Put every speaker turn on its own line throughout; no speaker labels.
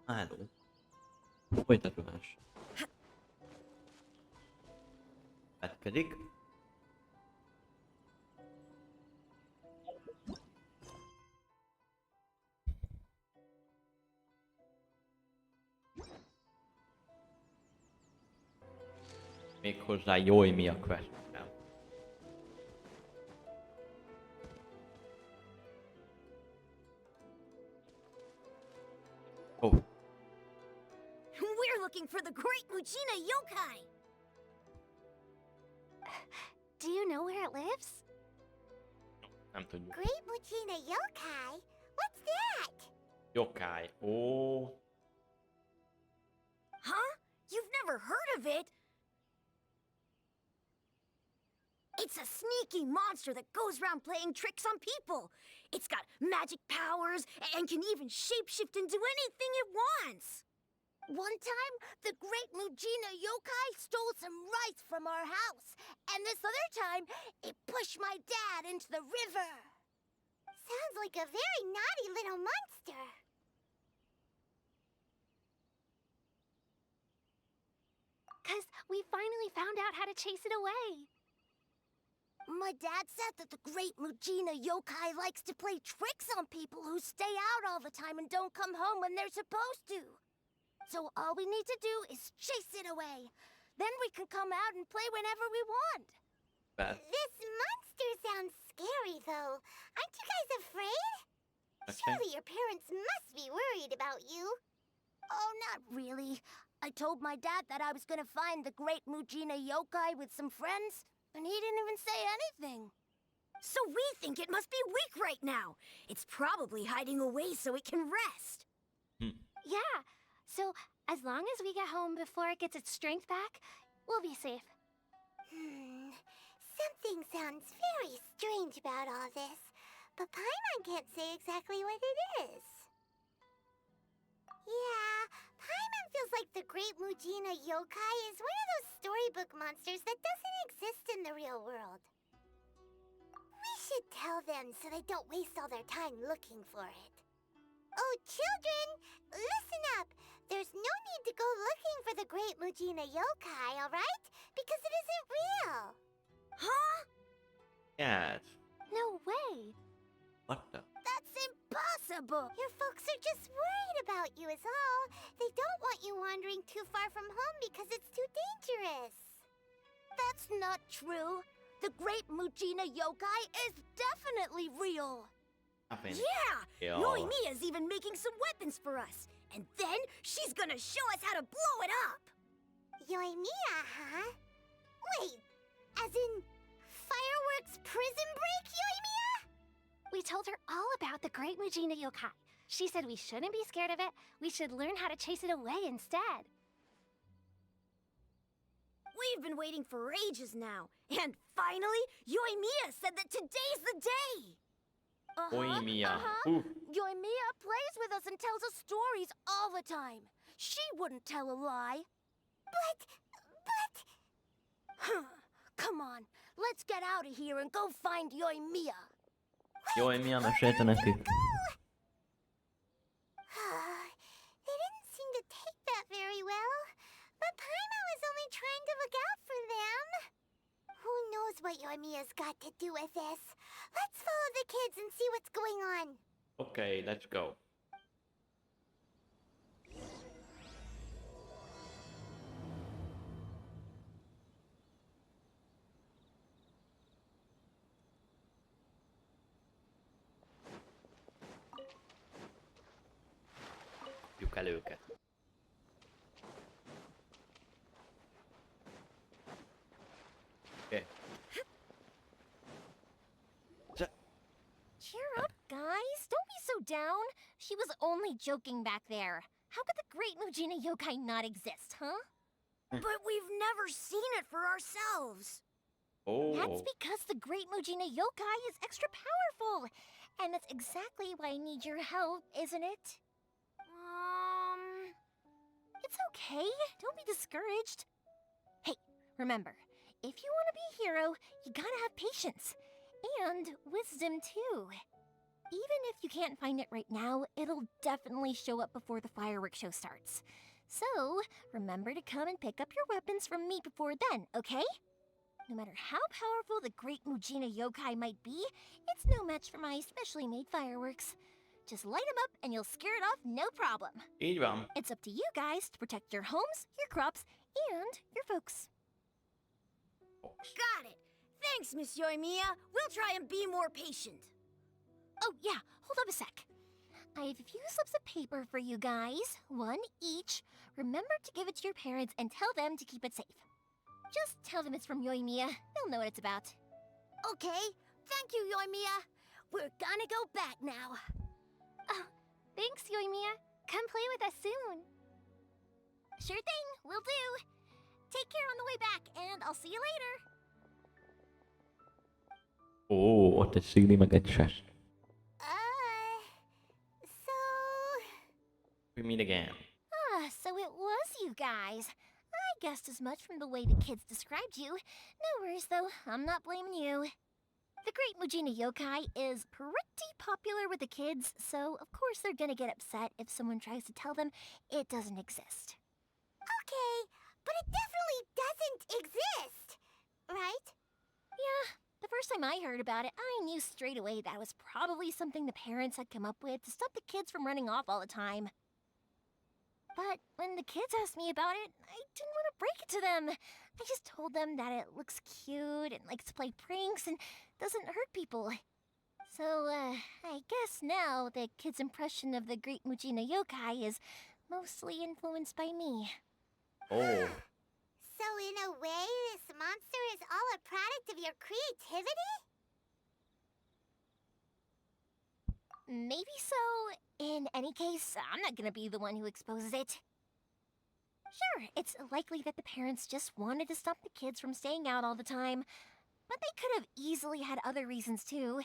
Háló. Folytatás. Petkedik. Méghozzá jól mi a quest. Oh.
We're looking for the great Mujina yokai!
Do you know where it lives?
Nem tudjuk.
Great Mujina yokai? What's that?
Yokai. Oh.
Huh? You've never heard of it? It's a sneaky monster that goes around playing tricks on people. It's got magic powers and can even shapeshift into anything it wants.
One time, the great Mujina yokai stole some rice from our house. And this other time, it pushed my dad into the river. Sounds like a very naughty little monster. Because we finally found out how to chase it away. My dad said that the great Mujina yokai likes to play tricks on people who stay out all the time and don't come home when they're supposed to. So all we need to do is chase it away. Then we can come out and play whenever we want.
Beth.
This monster sounds scary, though. Aren't you guys afraid?
Okay.
Surely your parents must be worried about you. Oh, not really. I told my dad that I was gonna find the great Mujina yokai with some friends, and he didn't even say anything.
So we think it must be weak right now. It's probably hiding away so it can rest.
Yeah, so as long as we get home before it gets its strength back, we'll be safe. Something sounds very strange about all this, but Paimon can't say exactly what it is. Yeah, Paimon feels like the great Mujina yokai is one of those storybook monsters that doesn't exist in the real world. We should tell them so they don't waste all their time looking for it. Oh, children, listen up. There's no need to go looking for the great Mujina yokai, all right? Because it isn't real.
Huh?
Yes.
No way.
What the?
That's impossible. Your folks are just worried about you is all. They don't want you wandering too far from home because it's too dangerous. That's not true. The great Mujina yokai is definitely real.
Nothing.
Yeah!
Yeah.
Yoimiya's even making some weapons for us. And then she's gonna show us how to blow it up!
Yoimiya, huh? Wait, as in fireworks prison break, Yoimiya? We told her all about the great Mujina yokai. She said we shouldn't be scared of it. We should learn how to chase it away instead.
We've been waiting for ages now. And finally, Yoimiya said that today's the day!
Yoimiya. Ooh.
Yoimiya plays with us and tells us stories all the time. She wouldn't tell a lie. But... Come on, let's get out of here and go find Yoimiya.
Yoimiya mesélte nekünk.
They didn't seem to take that very well. But Paimon was only trying to look out for them. Who knows what Yoimiya's got to do with this? Let's follow the kids and see what's going on.
Okay, let's go. Kapjuk el őket. Okay.
Cheer up, guys. Don't be so down. She was only joking back there. How could the great Mujina yokai not exist, huh?
But we've never seen it for ourselves.
That's
Oh.
because the great Mujina yokai is extra powerful. And that's exactly why I need your help, isn't it? It's okay. Don't be discouraged. Hey, remember, if you want to be a hero, you gotta have patience. And wisdom, too.
even if you can't find it right now, it'll definitely show up before the fireworks show starts. So, remember to come and pick up your weapons from me before then, okay? No matter how powerful the great Mujina yokai might be, it's no match for my specially made fireworks. Just light them up and you'll scare it off no problem.
Így van.
It's up to you guys to protect your homes, your crops, and your folks.
Got it. Thanks, Miss Yoimiya. We'll try and be more patient.
Oh, yeah, hold up a sec. I have a few slips of paper for you guys, one each. Remember to give it to your parents and tell them to keep it safe. Just tell them it's from Yoimiya. They'll know what it's about.
Okay. Thank you, Yoimiya. We're gonna go back now.
Oh, thanks, Yoimiya. Come play with us soon. Sure thing, will do. Take care on the way back, and I'll see you later.
Ó, ott egy szigli meg egy sest.
So...
We meet again.
So it was you guys. I guessed as much from the way the kids described you. No worries, though. I'm not blaming you. The Great Mujina Yokai is pretty popular with the kids, so of course they're gonna get upset if someone tries to tell them it doesn't exist.
Okay, but it definitely doesn't exist, right?
Yeah, the first time I heard about it, I knew straight away that was probably something the parents had come up with to stop the kids from running off all the time. But when the kids asked me about it, I didn't want to break it to them. I just told them that it looks cute and likes to play pranks and doesn't hurt people. So, I guess now the kids' impression of the Great Mujina Yokai is mostly influenced by me.
Oh,
So in a way, this monster is all a product of your creativity?
Maybe so. In any case, I'm not gonna be the one who exposes it. Sure, it's likely that the parents just wanted to stop the kids from staying out all the time, but they could have easily had other reasons too.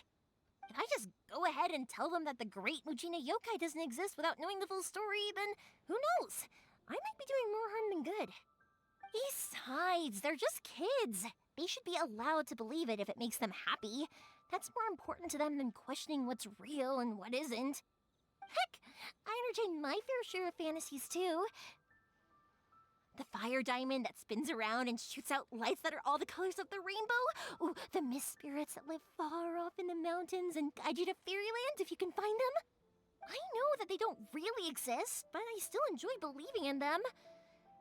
If I just go ahead and tell them that the Great Mujina Yokai doesn't exist without knowing the full story, then who knows? I might be doing more harm than good. Besides, they're just kids. They should be allowed to believe it if it makes them happy. That's more important to them than questioning what's real and what isn't. Heck, I entertain my fair share of fantasies too. The fire diamond that spins around and shoots out lights that are all the colors of the rainbow. Ooh, the mist spirits that live far off in the mountains and guide you to fairyland if you can find them. I know that they don't really exist, but I still enjoy believing in them.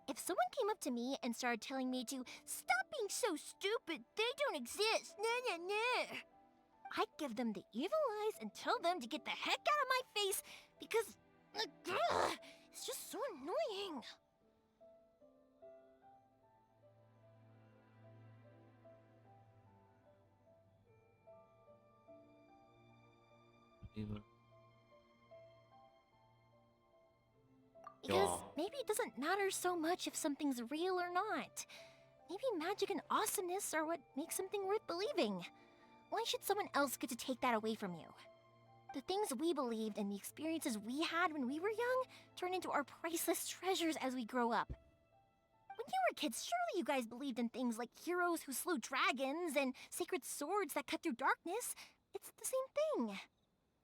If someone came up to me and started telling me to stop being so stupid, they don't exist, I'd give them the evil eyes and tell them to get the heck out of my face because it's just so annoying. Because maybe it doesn't matter so much if something's real or not. Maybe magic and awesomeness are what makes something worth believing. Why should someone else get to take that away from you? The things we believed and the experiences we had when we were young turn into our priceless treasures as we grow up. When you were kids, surely you guys believed in things like heroes who slew dragons and sacred swords that cut through darkness. It's the same thing.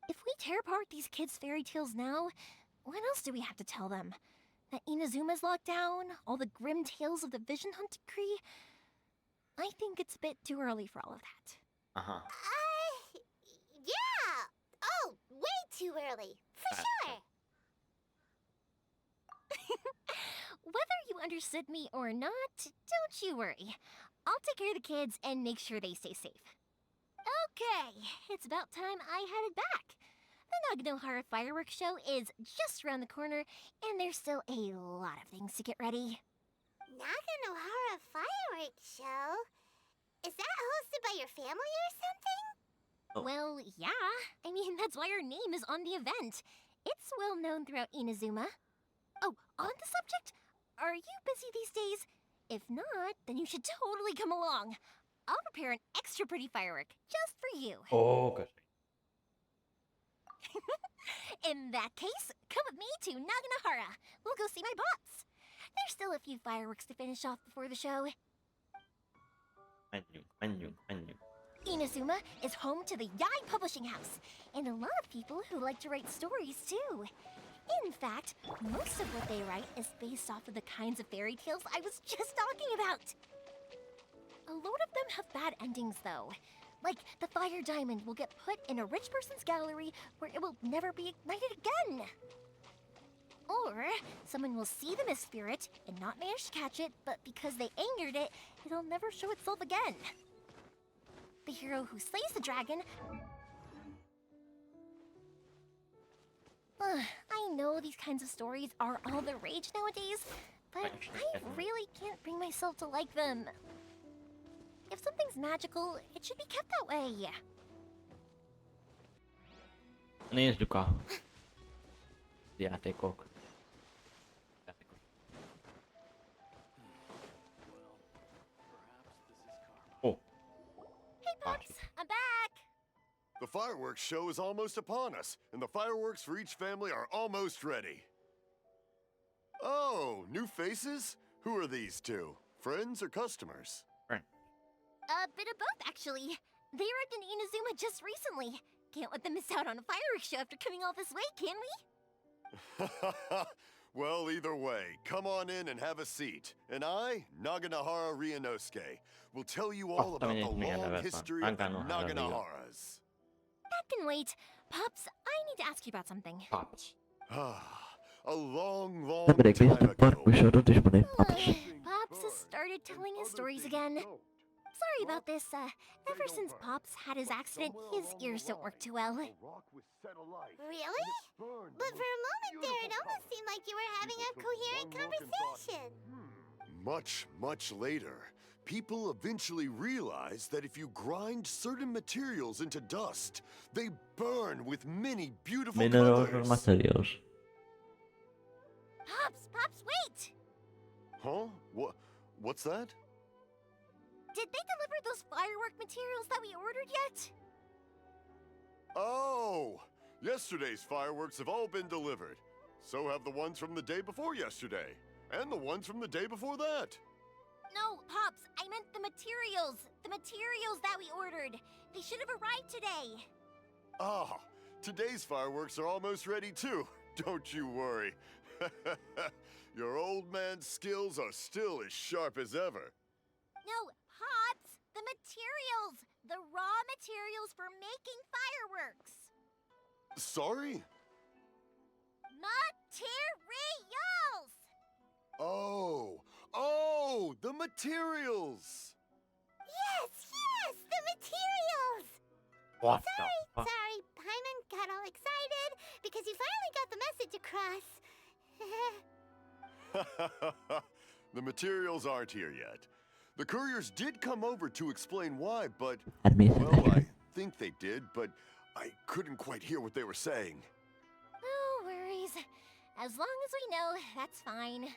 If we tear apart these kids' fairy tales now, what else do we have to tell them? That Inazuma's locked down? All the grim tales of the Vision Hunt decree? I think it's a bit too early for all of that.
Aha.
Yeah! Oh, way too early, for sure!
Whether you understood me or not, don't you worry. I'll take care of the kids and make sure they stay safe. Okay, it's about time I headed back. The Naganohara fireworks show is just around the corner, and there's still a lot of things to get ready.
Naganohara fireworks show? Is that hosted by your family or something?
Oh.
Well, yeah. I mean, that's why our name is on the event. It's well known throughout Inazuma. Oh, on the subject, are you busy these days? If not, then you should totally come along. I'll prepare an extra pretty firework just for you.
Oh, gosh.
In that case, come with me to Naganohara. We'll go see my boss. There's still a few fireworks to finish off before the show.
Menjünk.
Inazuma is home to the Yai Publishing House, and a lot of people who like to write stories too. In fact, most of what they write is based off of the kinds of fairy tales I was just talking about. A lot of them have bad endings though. Like, the fire diamond will get put in a rich person's gallery where it will never be ignited again. Or, someone will see the mist spirit and not manage to catch it, but because they angered it, it'll never show itself again. The hero who slays the dragon... I know these kinds of stories are all the rage nowadays, but I really can't bring myself to like them. If something's magical, it should be kept that way.
Nézzük a játékok. Oh.
Hey, Pops, I'm back!
The fireworks show is almost upon us, and the fireworks for each family are almost ready. Oh, new faces? Who are these two? Friends or customers?
A bit of both, actually. They arrived in Inazuma just recently. Can't let them miss out on a fireworks show after coming all this way, can we?
Well, either way, come on in and have a seat. And I, Naganahara Ryunosuke, will tell you all about the long history of the Naganaharas.
That can wait. Pops, I need to ask you about something.
Pops.
A long, long
Nem rég
time
néztem
ago.
parkműsorot, és mondom, Pops.
Pops has started telling his stories again. Sorry about this, ever since Pops had his accident, his ears don't work too well.
Really? But for a moment there, it almost seemed like you were having a coherent conversation.
Much later, people eventually realized that if you grind certain materials into dust, they burn with many beautiful
Mineral
colors.
materials.
Pops, wait!
Huh? What's that?
Did they deliver those firework materials that we ordered yet?
Oh! Yesterday's fireworks have all been delivered. So have the ones from the day before yesterday. And the ones from the day before that.
No, Pops, I meant the materials. The materials that we ordered. They should have arrived today.
Ah, today's fireworks are almost ready too. Don't you worry. Your old man's skills are still as sharp as ever.
No, Pops, the materials. The raw materials for making fireworks.
Sorry?
Materials!
Oh, the materials!
Yes, the materials!
What the fuck?
Sorry, Paimon got all excited because you finally got the message across.
The materials aren't here yet. The couriers did come over to explain why, but... Well, I think they did, but I couldn't quite hear what they were saying.
No worries. As long as we know, that's fine.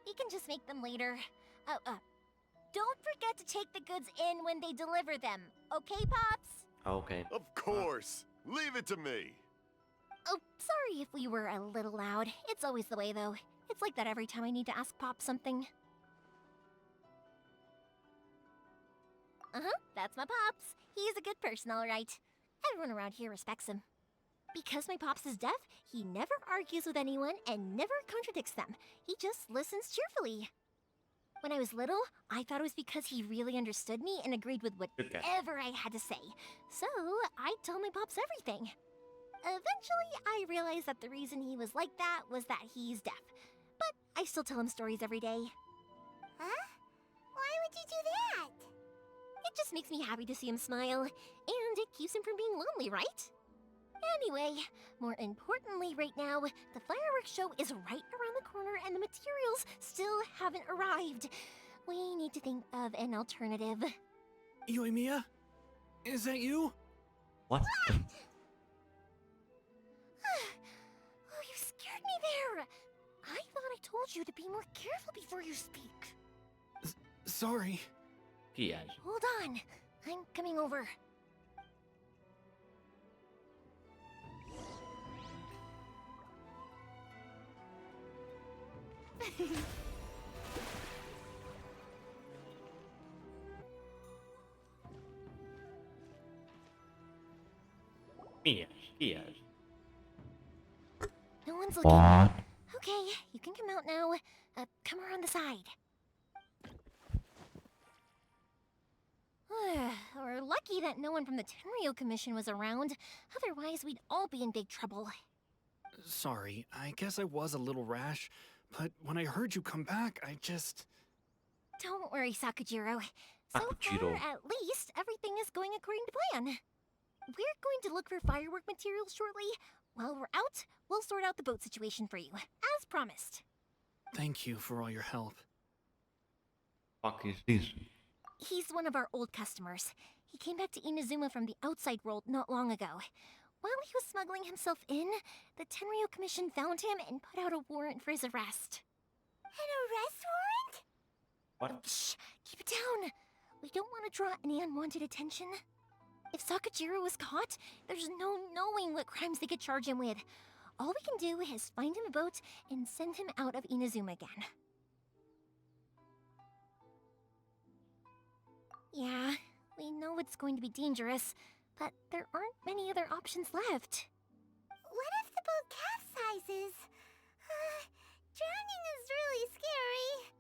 We can just make them later. Don't forget to take the goods in when they deliver them. Okay, Pops?
Okay.
Of course! Leave it to me!
Oh, sorry if we were a little loud. It's always the way, though. It's like that every time I need to ask Pop something. That's my Pops. He's a good person, all right. Everyone around here respects him. Because my Pops is deaf, he never argues with anyone and never contradicts them. He just listens cheerfully. When I was little, I thought it was because he really understood me and agreed with whatever I had to say. So, I'd tell my Pops everything. Eventually, I realized that the reason he was like that was that he's deaf. But I still tell him stories every day.
Huh? Why would you do that?
It just makes me happy to see him smile, and it keeps him from being lonely, right? Anyway, more importantly right now, the fireworks show is right around the corner and the materials still haven't arrived. We need to think of an alternative.
Yoimiya? Is that you?
What?
Oh, you scared me there! I thought I told you to be more careful before you speak.
Sorry.
Ki ez?
Hold on, I'm coming over.
Mi ez? Ki ez?
No one's looking.
What?
Okay, you can come out now. Come around the side. We're lucky that no one from the Tenryo Commission was around. Otherwise, we'd all be in big trouble.
Sorry, I guess I was a little rash, but when I heard you come back, I just...
Don't worry, Sakujiro. So
Sakujiro.
far, at least, everything is going according to plan. We're going to look for firework materials shortly. While we're out, we'll sort out the boat situation for you, as promised.
Thank you for all your help.
Fuck is this?
He's one of our old customers. He came back to Inazuma from the outside world not long ago. While he was smuggling himself in, the Tenryo Commission found him and put out a warrant for his arrest.
An arrest warrant?
What?
Shh! Keep it down! We don't want to draw any unwanted attention. If Sakujiro was caught, there's no knowing what crimes they could charge him with. All we can do is find him a boat and send him out of Inazuma again. Yeah, we know it's going to be dangerous, but there aren't many other options left.
What if the boat capsizes? Drowning is really scary.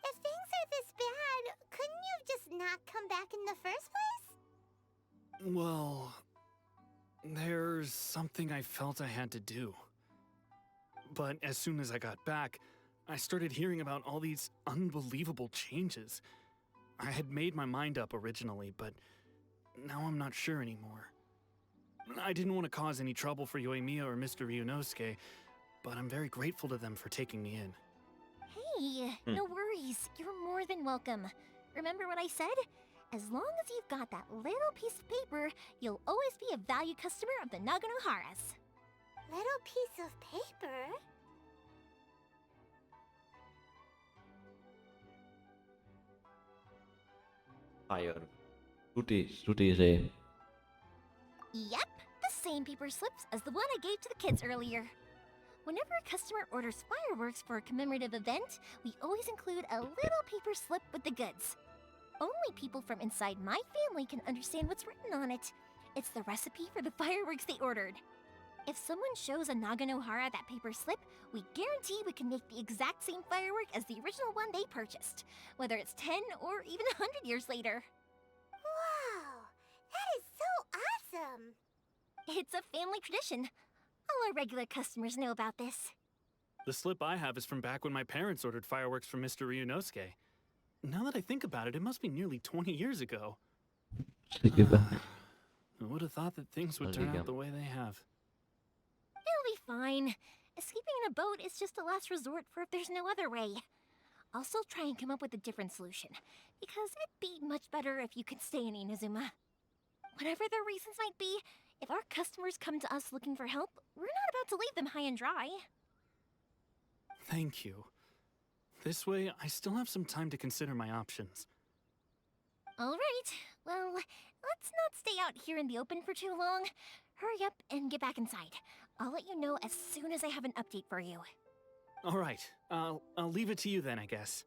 If things are this bad, couldn't you have just not come back in the first place?
Well, there's something I felt I had to do. But as soon as I got back, I started hearing about all these unbelievable changes. I had made my mind up originally, but now I'm not sure anymore. I didn't want to cause any trouble for Yoimiya or Mr. Ryunosuke, but I'm very grateful to them for taking me in.
Hey, no worries. You're more than welcome. Remember what I said? As long as you've got that little piece of paper, you'll always be a valued customer of the Naganoharas.
Little piece of paper?
Fire. Tutti say.
Yep, the same paper slips as the one I gave to the kids earlier. Whenever a customer orders fireworks for a commemorative event, we always include a little paper slip with the goods. Only people from inside my family can understand what's written on it. It's the recipe for the fireworks they ordered. If someone shows a Naganohara that paper slip, we guarantee we can make the exact same firework as the original one they purchased, whether it's 10 or even 100 years later.
Wow, that is so awesome!
It's a family tradition. All our regular customers know about this.
The slip I have is from back when my parents ordered fireworks from Mr. Ryunosuke. Now that I think about it, it must be nearly 20 years ago.
Sige ba?
I would have thought that things would turn out the way they have.
It'll be fine. Escaping in a boat is just a last resort for if there's no other way. I'll still try and come up with a different solution, because it'd be much better if you could stay in Inazuma. Whatever their reasons might be, if our customers come to us looking for help, we're not about to leave them high and dry.
Thank you. This way, I still have some time to consider my options.
All right, well, let's not stay out here in the open for too long. Hurry up and get back inside. I'll let you know as soon as I have an update for you.
All right, I'll leave it to you then, I guess.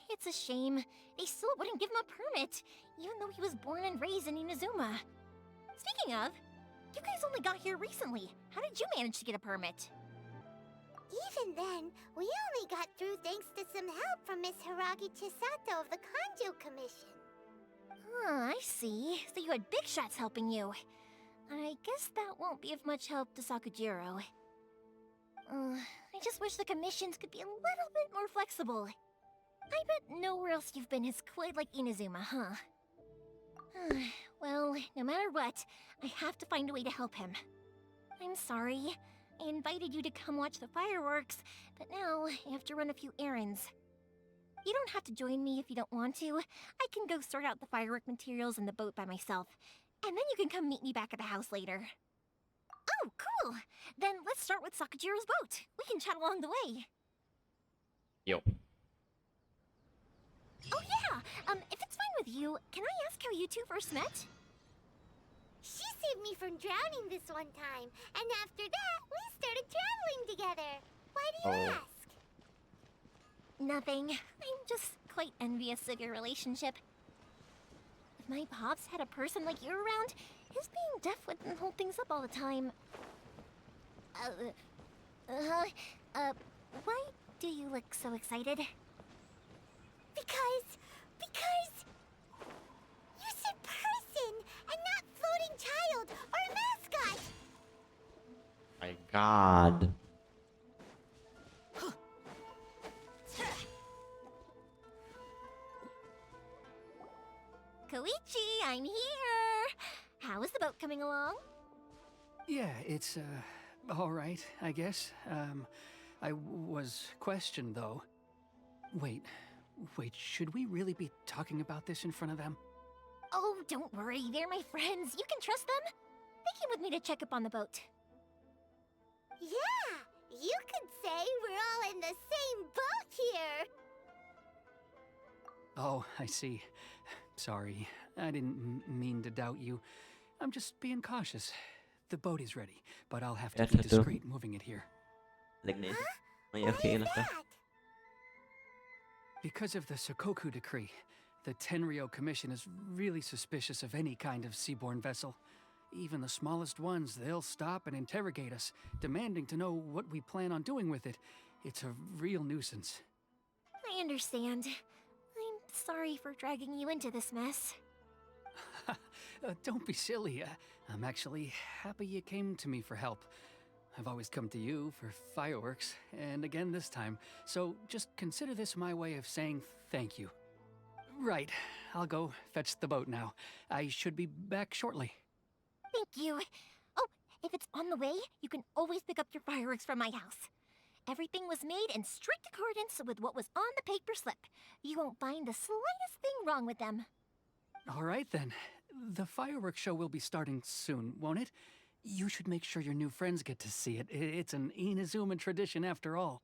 It's a shame. They still wouldn't give him a permit, even though he was born and raised in Inazuma. Speaking of, you guys only got here recently. How did you manage to get a permit?
Even then, we only got through thanks to some help from Miss Hiragi Chisato of the Kanjo Commission.
I see. So you had big shots helping you. I guess that won't be of much help to Sakujiro. I just wish the commissions could be a little bit more flexible. I bet nowhere else you've been is quite like Inazuma, huh? Well, no matter what, I have to find a way to help him. I'm sorry. I invited you to come watch the fireworks, but now I have to run a few errands. You don't have to join me if you don't want to. I can go sort out the firework materials and the boat by myself, and then you can come meet me back at the house later. Oh, cool! Then let's start with Sakujiro's boat. We can chat along the way.
Yo.
Oh yeah! If it's fine with you, can I ask how you two first met?
She saved me from drowning this one time, and after that, we started traveling together. Why do you ask?
Nothing. I'm just quite envious of your relationship. If my pops had a person like you around, his being deaf wouldn't hold things up all the time. Why do you look so excited?
Because you said person and not floating child or mascot.
My God.
Koichi, I'm here! How is the boat coming along?
Yeah, it's, all right, I guess. I was questioned, though. Wait, should we really be talking about this in front of them?
Oh, don't worry, they're my friends. You can trust them. They came with me to check up on the boat.
Yeah, you could say we're all in the same boat here.
Oh, I see. Sorry, I didn't mean to doubt you. I'm just being cautious. The boat is ready, but I'll have to be
Elérhető.
discreet moving it here.
Megnézzük.
Why
Milyen
is
félete.
that?
Because of the Sokoku decree, the Tenryou Commission is really suspicious of any kind of seaborne vessel. Even the smallest ones, they'll stop and interrogate us, demanding to know what we plan on doing with it. It's a real nuisance.
I understand. I'm sorry for dragging you into this mess.
Don't be silly. I'm actually happy you came to me for help. I've always come to you for fireworks, and again this time, so just consider this my way of saying thank you. Right, I'll go fetch the boat now. I should be back shortly.
Thank you. Oh, if it's on the way, you can always pick up your fireworks from my house. Everything was made in strict accordance with what was on the paper slip. You won't find the slightest thing wrong with them.
All right then. The fireworks show will be starting soon, won't it? You should make sure your new friends get to see it. It's an Inazuma tradition after all.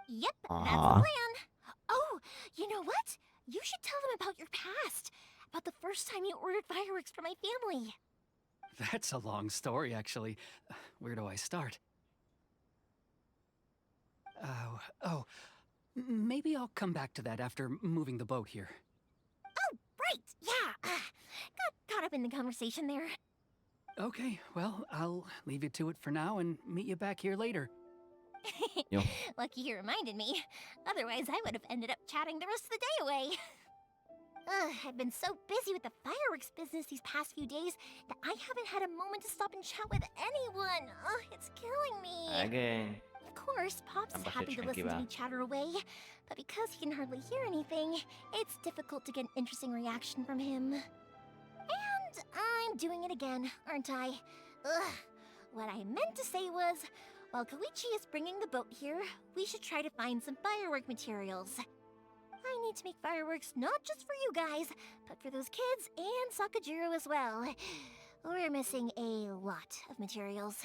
Yep, that's the
Aw.
plan. Oh, you know what? You should tell them about your past. About the first time you ordered fireworks for my family.
That's a long story, actually. Where do I start? Maybe I'll come back to that after moving the boat here.
Oh, right, yeah. Got caught up in the conversation there.
Okay, well, I'll leave you to it for now and meet you back here later.
Yo.
Lucky you reminded me. Otherwise, I would have ended up chatting the rest of the day away. I've been so busy with the fireworks business these past few days that I haven't had a moment to stop and chat with anyone. It's killing me.
Again.
Of course, Pop's
I'm
happy to listen to me chatter away, but because he can hardly hear anything, it's difficult to get an interesting reaction from him. And I'm doing it again, aren't I? What I meant to say was, while Koichi is bringing the boat here, we should try to find some firework materials. I need to make fireworks not just for you guys, but for those kids and Sakajiro as well. We're missing a lot of materials.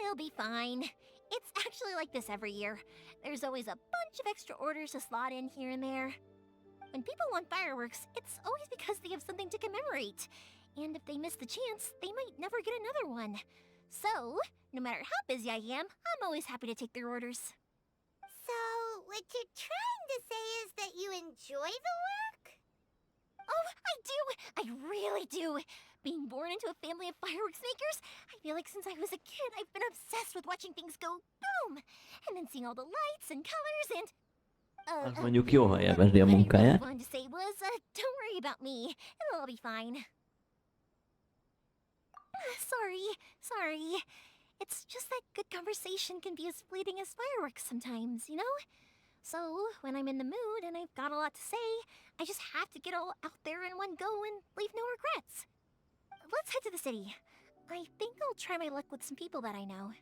It'll be fine. It's actually like this every year. There's always a bunch of extra orders to slot in here and there. When people want fireworks, it's always because they have something to commemorate. And if they miss the chance, they might never get another one. So, no matter how busy I am, I'm always happy to take their orders.
So, what you're trying to say is that you enjoy the work?
Oh, I do! I really do! Being born into a family of fireworks makers, I feel like since I was a kid, I've been obsessed with watching things go boom! And then seeing all the lights and colors and...
Az mondjuk jól élvezi a
what I really
munkáját.
wanted to say was, don't worry about me. It'll all be fine. Sorry. It's just that good conversation can be as fleeting as fireworks sometimes, you know? So, when I'm in the mood and I've got a lot to say, I just have to get all out there in one go and leave no regrets. Let's head to the city. I think I'll try my luck with some people that I know.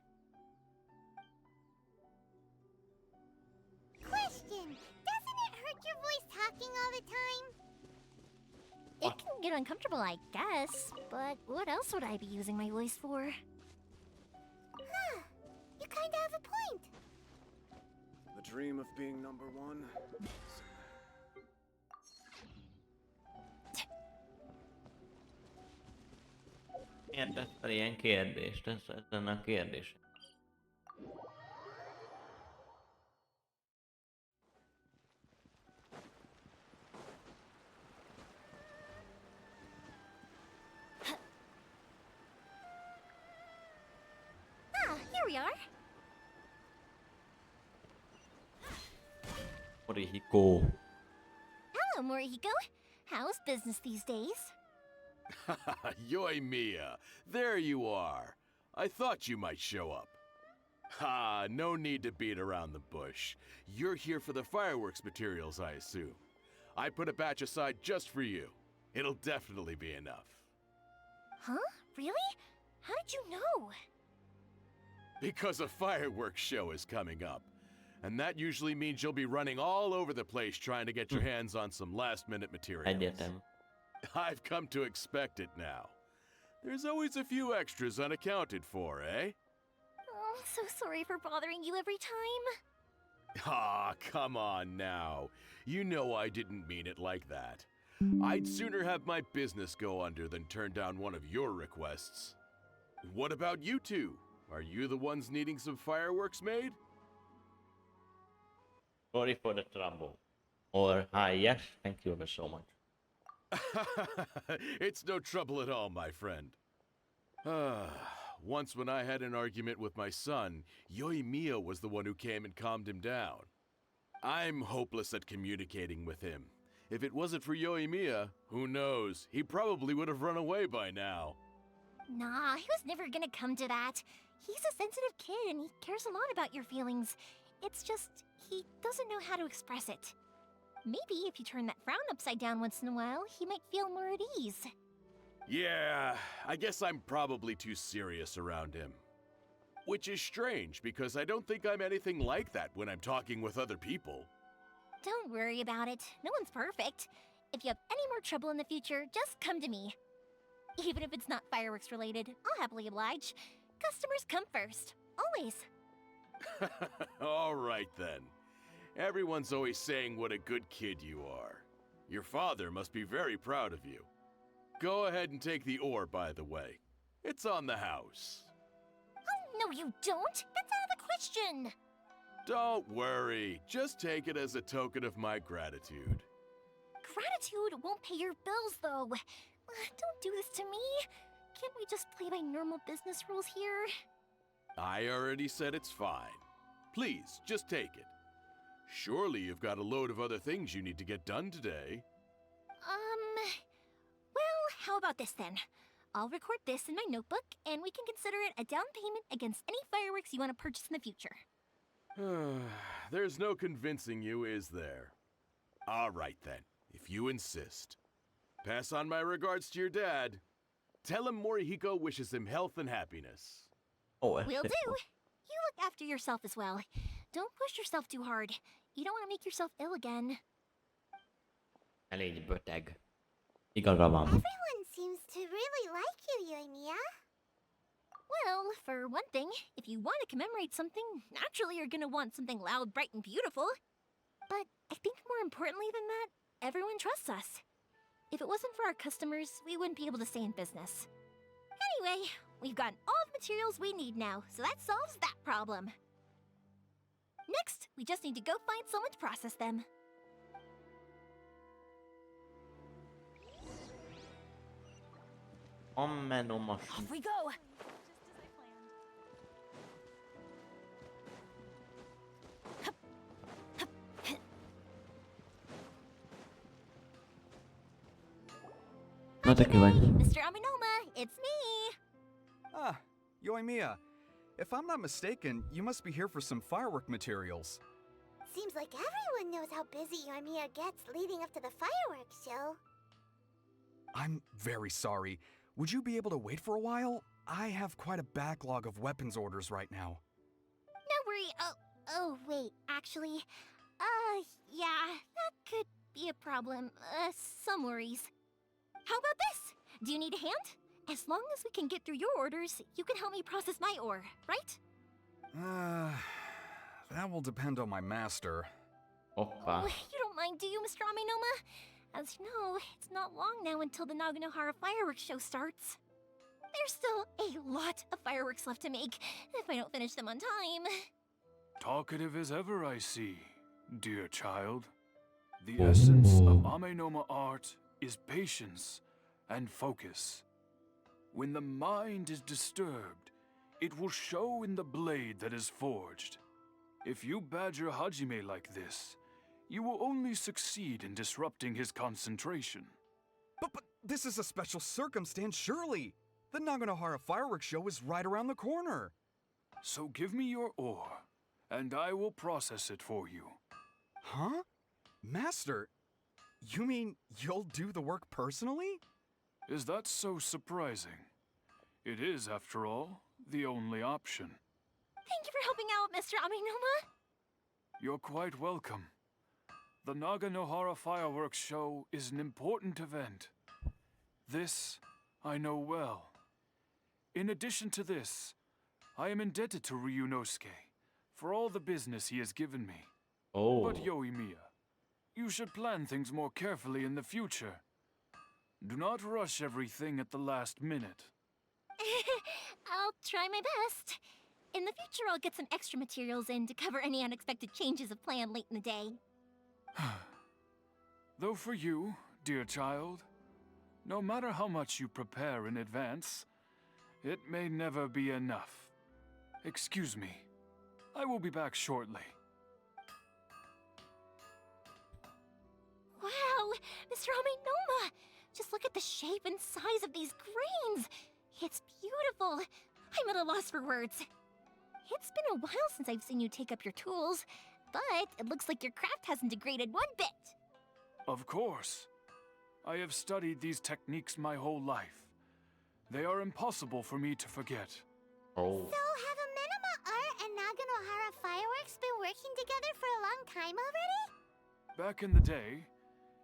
Question, doesn't it hurt your voice talking all the time?
It can get uncomfortable, I guess, but what else would I be using my voice for?
Huh, you kinda have a point.
The dream of being number one.
Érted ilyen kérdést, ez lenne a kérdés.
we are.
Morihiko.
Hello, Morihiko. How's business these days?
Yoy Mia, there you are. I thought you might show up. Ha, no need to beat around the bush. You're here for the fireworks materials, I assume. I put a batch aside just for you. It'll definitely be enough.
Huh? Really? How did you know?
Because a fireworks show is coming up. And that usually means you'll be running all over the place trying to get your hands on some last-minute materials.
Egyetem.
I've come to expect it now. There's always a few extras unaccounted for, eh?
Oh, I'm so sorry for bothering you every time.
Ah, come on now. You know I didn't mean it like that. I'd sooner have my business go under than turn down one of your requests. What about you two? Are you the ones needing some fireworks made?
Sorry for the trouble. Or, hi, yes, thank you ever so much.
It's no trouble at all, my friend. Once when I had an argument with my son, Yoimiya was the one who came and calmed him down. I'm hopeless at communicating with him. If it wasn't for Yoimiya, who knows, he probably would have run away by now.
Nah, he was never gonna come to that. He's a sensitive kid and he cares a lot about your feelings. It's just, he doesn't know how to express it. Maybe if you turn that frown upside down once in a while, he might feel more at ease.
Yeah, I guess I'm probably too serious around him. Which is strange, because I don't think I'm anything like that when I'm talking with other people.
Don't worry about it. No one's perfect. If you have any more trouble in the future, just come to me. Even if it's not fireworks related, I'll happily oblige. Customers come first. Always.
All right then. Everyone's always saying what a good kid you are. Your father must be very proud of you. Go ahead and take the ore, by the way. It's on the house.
Oh, no you don't! That's out of the question!
Don't worry. Just take it as a token of my gratitude.
Gratitude won't pay your bills, though. Don't do this to me. Can't we just play by normal business rules here?
I already said it's fine. Please, just take it. Surely you've got a load of other things you need to get done today.
Well, how about this then? I'll record this in my notebook, and we can consider it a down payment against any fireworks you want to purchase in the future.
There's no convincing you, is there? All right then, if you insist. Pass on my regards to your dad. Tell him Morihiko wishes him health and happiness.
Oh,
Will do. You look after yourself as well. Don't push yourself too hard. You don't want to make yourself ill again.
Elég beteg. Igaza van.
Everyone seems to really like you, Yoimiya.
Well, for one thing, if you want to commemorate something, naturally you're gonna want something loud, bright, and beautiful. But I think more importantly than that, everyone trusts us. If it wasn't for our customers, we wouldn't be able to stay in business. Anyway, we've gotten all the materials we need now, so that solves that problem. Next, we just need to go find someone to process them. Off we go!
Na te ki vagy.
Mr. Aminoma, it's me!
Ah, Yoimiya. If I'm not mistaken, you must be here for some firework materials.
Seems like everyone knows how busy Yoimiya gets leading up to the fireworks show.
I'm very sorry. Would you be able to wait for a while? I have quite a backlog of weapons orders right now.
No worry. Oh, wait, actually, yeah, that could be a problem. Some worries. How about this? Do you need a hand? As long as we can get through your orders, you can help me process my ore, right?
That will depend on my master.
Oh,
Oppa.
you don't mind, do you, Mr. Aminoma? As you know, it's not long now until the Naganohara fireworks show starts. There's still a lot of fireworks left to make, if I don't finish them on time.
Talkative as ever, I see, dear child. The essence of Amenoma art is patience and focus. When the mind is disturbed, It will show in the blade that is forged. If you badger Hajime like this, you will only succeed in disrupting his concentration.
But this is a special circumstance, surely. The Naganohara fireworks show is right around the corner.
So give me your ore, and I will process it for you.
Huh? Master, you mean you'll do the work personally?
Is that so surprising? It is, after all, the only option.
Thank you for helping out, Mr. Aminoma.
You're quite welcome. The Naganohara fireworks show is an important event. This I know well. In addition to this, I am indebted to Ryunosuke for all the business he has given me.
Oh.
But Yoimiya, you should plan things more carefully in the future. Do not rush everything at the last minute.
I'll try my best. In the future, I'll get some extra materials in to cover any unexpected changes of plan late in the day.
Though for you, dear child, no matter how much you prepare in advance, it may never be enough. Excuse me. I will be back shortly.
Wow, Mr. Aminoma! Just look at the shape and size of these grains! It's beautiful! I'm at a loss for words. It's been a while since I've seen you take up your tools, but it looks like your craft hasn't degraded one bit.
Of course. I have studied these techniques my whole life. They are impossible for me to forget.
Oh.
So have Amenoma Art and Naganohara Fireworks been working together for a long time already?
Back in the day,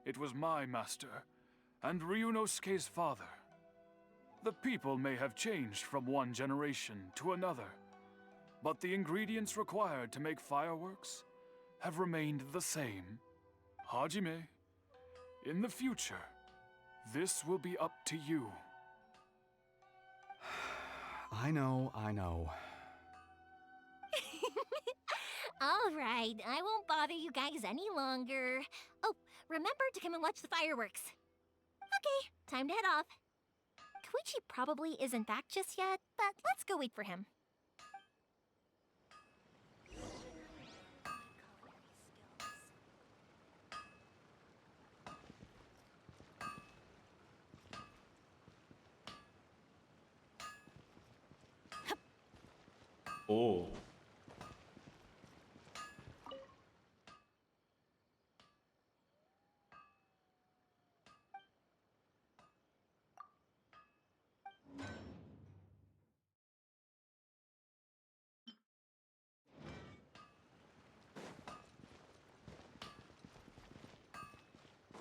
it was my master, and Ryunosuke's father. The people may have changed from one generation to another, but the ingredients required to make fireworks have remained the same. Hajime, in the future, this will be up to you.
I know.
All right, I won't bother you guys any longer. Oh, remember to come and watch the fireworks. Okay, time to head off. Koichi probably isn't back just yet, but let's go wait for him.
Oh.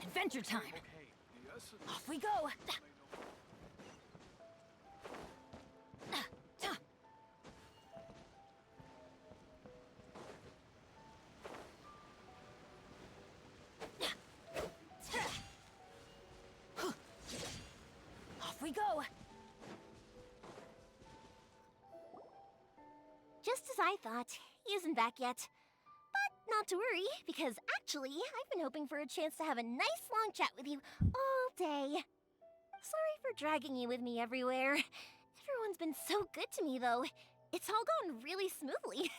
Adventure time. Off we go. Off we go.
Just as I thought, he isn't back yet. But not to worry, because actually, I've been hoping for a chance to have a nice long chat with you all day. Sorry for dragging you with me everywhere. Everyone's been so good to me, though. It's all gone really smoothly.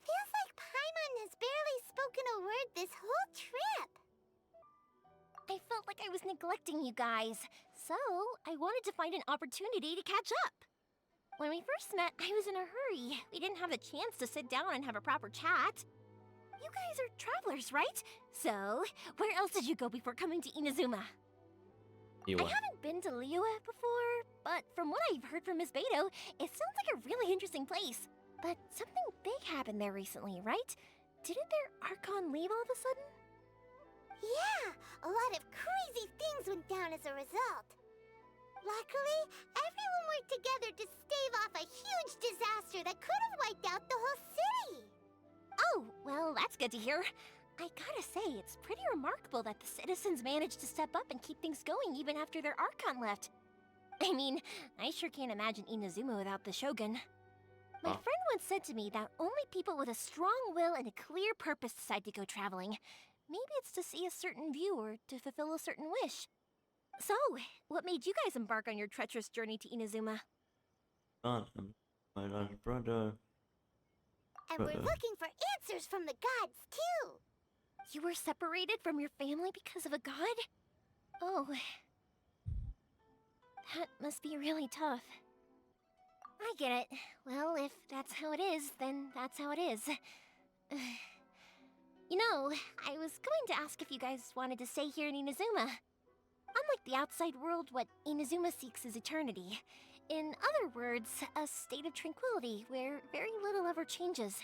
Feels like Paimon has barely spoken a word this whole trip.
I felt like I was neglecting you guys, so I wanted to find an opportunity to catch up. When we first met, I was in a hurry. We didn't have a chance to sit down and have a proper chat. You guys are travelers, right? So, where else did you go before coming to Inazuma? I haven't been to Liyue before, but from what I've heard from Miss Beto, it sounds like a really interesting place. But something big happened there recently, right? Didn't their Archon leave all of a sudden?
Yeah, a lot of crazy things went down as a result. Luckily, everyone worked together to stave off a huge disaster that could have wiped out the whole city.
Oh, well, that's good to hear. I gotta say, it's pretty remarkable that the citizens managed to step up and keep things going even after their Archon left. I mean, I sure can't imagine Inazuma without the Shogun. My friend once said to me that only people with a strong will and a clear purpose decide to go traveling. Maybe it's to see a certain view or to fulfill a certain wish. So, what made you guys embark on your treacherous journey to Inazuma?
God, my lost brother.
And we're looking for answers from the gods, too.
You were separated from your family because of a god? Oh. That must be really tough. I get it. Well, if that's how it is, then that's how it is. You know, I was going to ask if you guys wanted to stay here in Inazuma. Unlike the outside world, what Inazuma seeks is eternity. In other words, a state of tranquility where very little ever changes.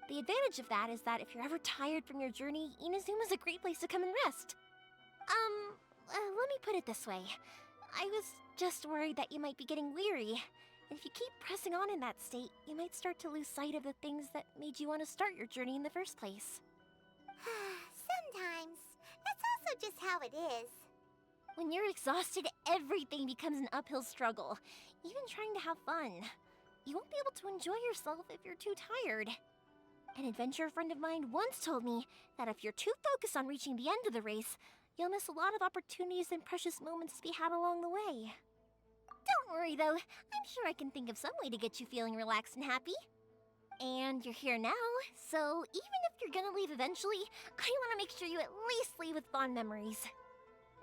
The advantage of that is that if you're ever tired from your journey, Inazuma's a great place to come and rest. Let me put it this way. I was just worried that you might be getting weary. And if you keep pressing on in that state, you might start to lose sight of the things that made you want to start your journey in the first place.
Sometimes. That's also just how it is.
When you're exhausted, everything becomes an uphill struggle. Even trying to have fun. You won't be able to enjoy yourself if you're too tired. An adventurer friend of mine once told me that if you're too focused on reaching the end of the race, you'll miss a lot of opportunities and precious moments to be had along the way. Don't worry though, I'm sure I can think of some way to get you feeling relaxed and happy. And you're here now, so even if you're gonna leave eventually, I want to make sure you at least leave with fond memories.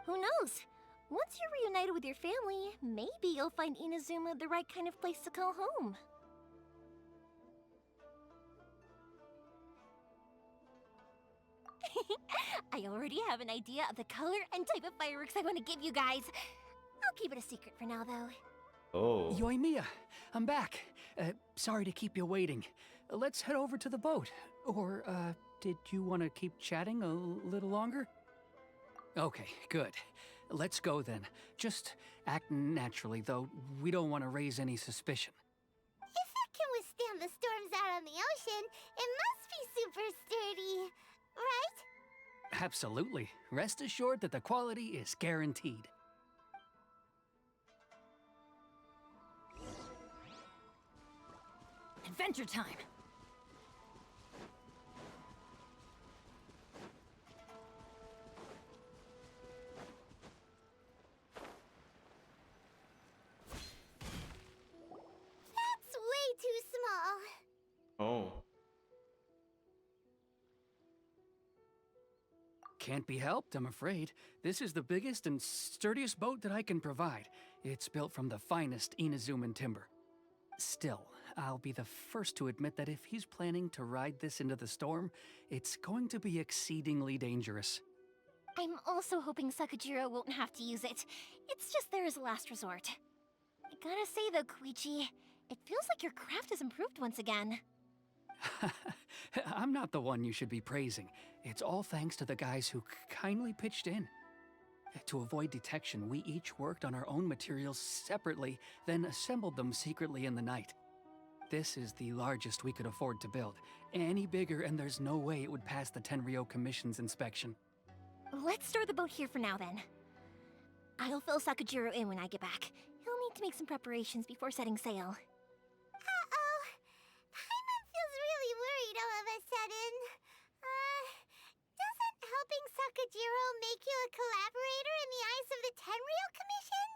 Who knows? Once you're reunited with your family, maybe you'll find Inazuma the right kind of place to call home. I already have an idea of the color and type of fireworks I want to give you guys. I'll keep it a secret for now, though.
Oh.
Yoimiya, I'm back. Sorry to keep you waiting. Let's head over to the boat. Or, did you want to keep chatting a little longer? Okay, good. Let's go then. Just act naturally, though. We don't want to raise any suspicion.
If it can withstand the storms out on the ocean, it must be super sturdy, right?
Absolutely. Rest assured that the quality is guaranteed.
Adventure time!
That's way too small.
Oh.
Can't be helped, I'm afraid. This is the biggest and sturdiest boat that I can provide. It's built from the finest Inazuman timber. Still, I'll be the first to admit that if he's planning to ride this into the storm, it's going to be exceedingly dangerous.
I'm also hoping Sakujiro won't have to use it. It's just there as a last resort. I gotta say though, Koichi, it feels like your craft has improved once again.
I'm not the one you should be praising. It's all thanks to the guys who kindly pitched in. To avoid detection, we each worked on our own materials separately, then assembled them secretly in the night. This is the largest we could afford to build. Any bigger and there's no way it would pass the Tenryou Commission's inspection.
Let's store the boat here for now then. I'll fill Sakujiro in when I get back. He'll need to make some preparations before setting sail.
Uh-oh. Paimon feels really worried all of a sudden. Doesn't helping Sakujiro make you a collaborator in the eyes of the Tenryou Commission?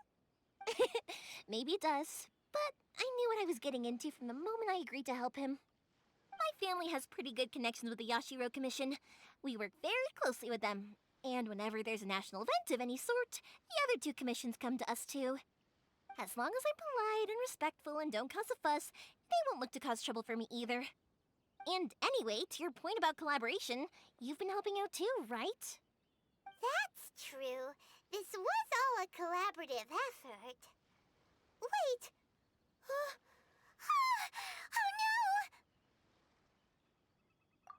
Maybe it does, but I knew what I was getting into from the moment I agreed to help him. My family has pretty good connections with the Yashiro Commission. We work very closely with them, and whenever there's a national event of any sort, the other two commissions come to us too. As long as I'm polite and respectful and don't cause a fuss, they won't look to cause trouble for me either. And anyway, to your point about collaboration, you've been helping out too, right?
That's true. This was all a collaborative effort. Wait! Oh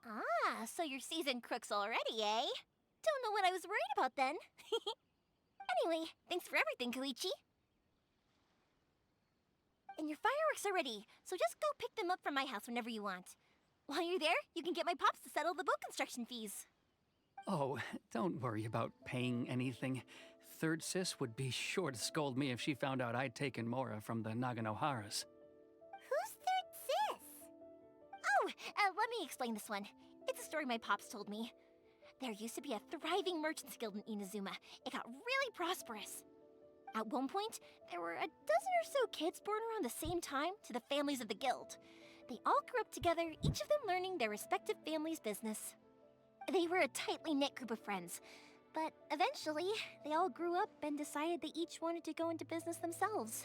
no!
Ah, so you're seasoned crooks already, eh? Don't know what I was worried about then. Anyway, thanks for everything, Koichi. And your fireworks are ready, so just go pick them up from my house whenever you want. While you're there, you can get my pops to settle the boat construction fees.
Oh, don't worry about paying anything. Third Sis would be sure to scold me if she found out I'd taken Mora from the Naganoharas.
Who's Third Sis?
Oh, let me explain this one. It's a story my pops told me. There used to be a thriving merchants guild in Inazuma. It got really prosperous. At one point, there were a dozen or so kids born around the same time to the families of the guild. They all grew up together, each of them learning their respective family's business. They were a tightly knit group of friends, but eventually, they all grew up and decided they each wanted to go into business themselves.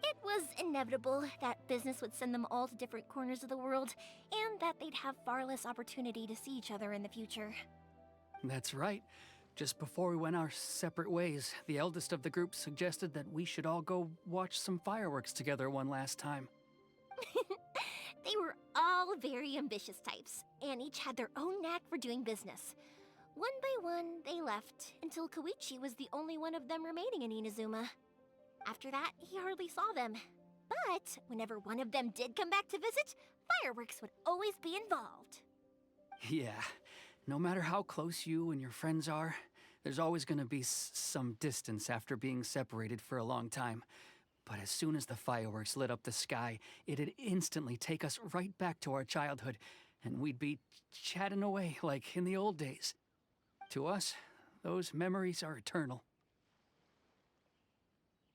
It was inevitable that business would send them all to different corners of the world, and that they'd have far less opportunity to see each other in the future.
That's right. Just before we went our separate ways, the eldest of the group suggested that we should all go watch some fireworks together one last time.
They were all very ambitious types, and each had their own knack for doing business. One by one, they left, until Koichi was the only one of them remaining in Inazuma. After that, he hardly saw them. But whenever one of them did come back to visit, fireworks would always be involved.
Yeah, no matter how close you and your friends are, there's always gonna be some distance after being separated for a long time. But as soon as the fireworks lit up the sky, it'd instantly take us right back to our childhood, and we'd be chatting away like in the old days. To us, those memories are eternal.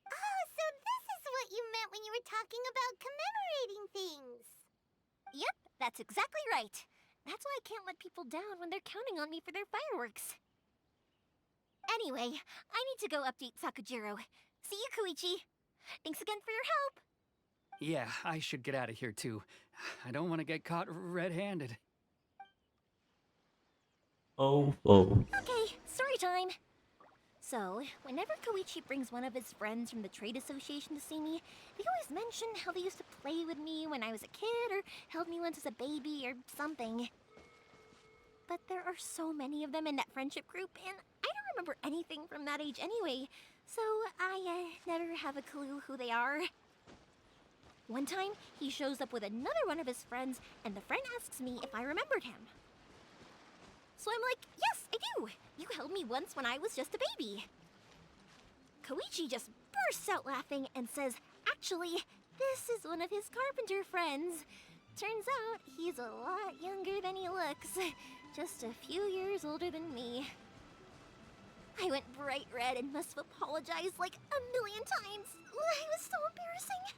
Oh, so this is what you meant when you were talking about commemorating things.
Yep, that's exactly right. That's why I can't let people down when they're counting on me for their fireworks. Anyway, I need to go update Sakujiro. See you, Koichi. Thanks again for your help.
Yeah, I should get out of here too. I don't want to get caught red-handed.
Oh.
Okay, story time. So, whenever Koichi brings one of his friends from the trade association to see me, they always mention how they used to play with me when I was a kid or held me once as a baby or something. But there are so many of them in that friendship group, and I don't remember anything from that age anyway, so I never have a clue who they are. One time, he shows up with another one of his friends, and the friend asks me if I remembered him. So I'm like, yes, I do. You held me once when I was just a baby. Koichi just bursts out laughing and says, actually, this is one of his carpenter friends. Turns out he's a lot younger than he looks. Just a few years older than me. I went bright red and must have apologized like a million times. It was so embarrassing.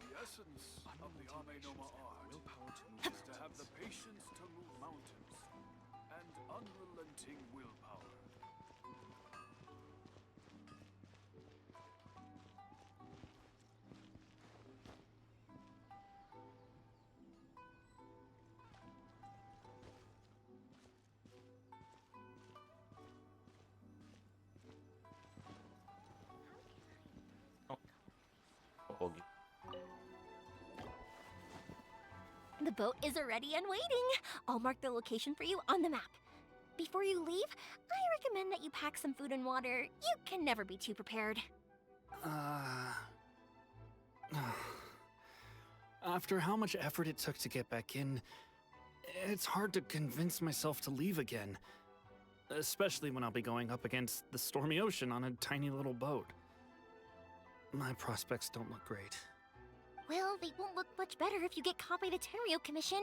The essence of the Ame Noma art is to have the patience to move mountains and unrelenting willpower.
The boat is already and waiting. I'll mark the location for you on the map. Before you leave, I recommend that you pack some food and water. You can never be too prepared.
After how much effort it took to get back in, it's hard to convince myself to leave again. Especially when I'll be going up against the stormy ocean on a tiny little boat. My prospects don't look great.
Well, they won't look much better if you get caught by the Tenryo Commission.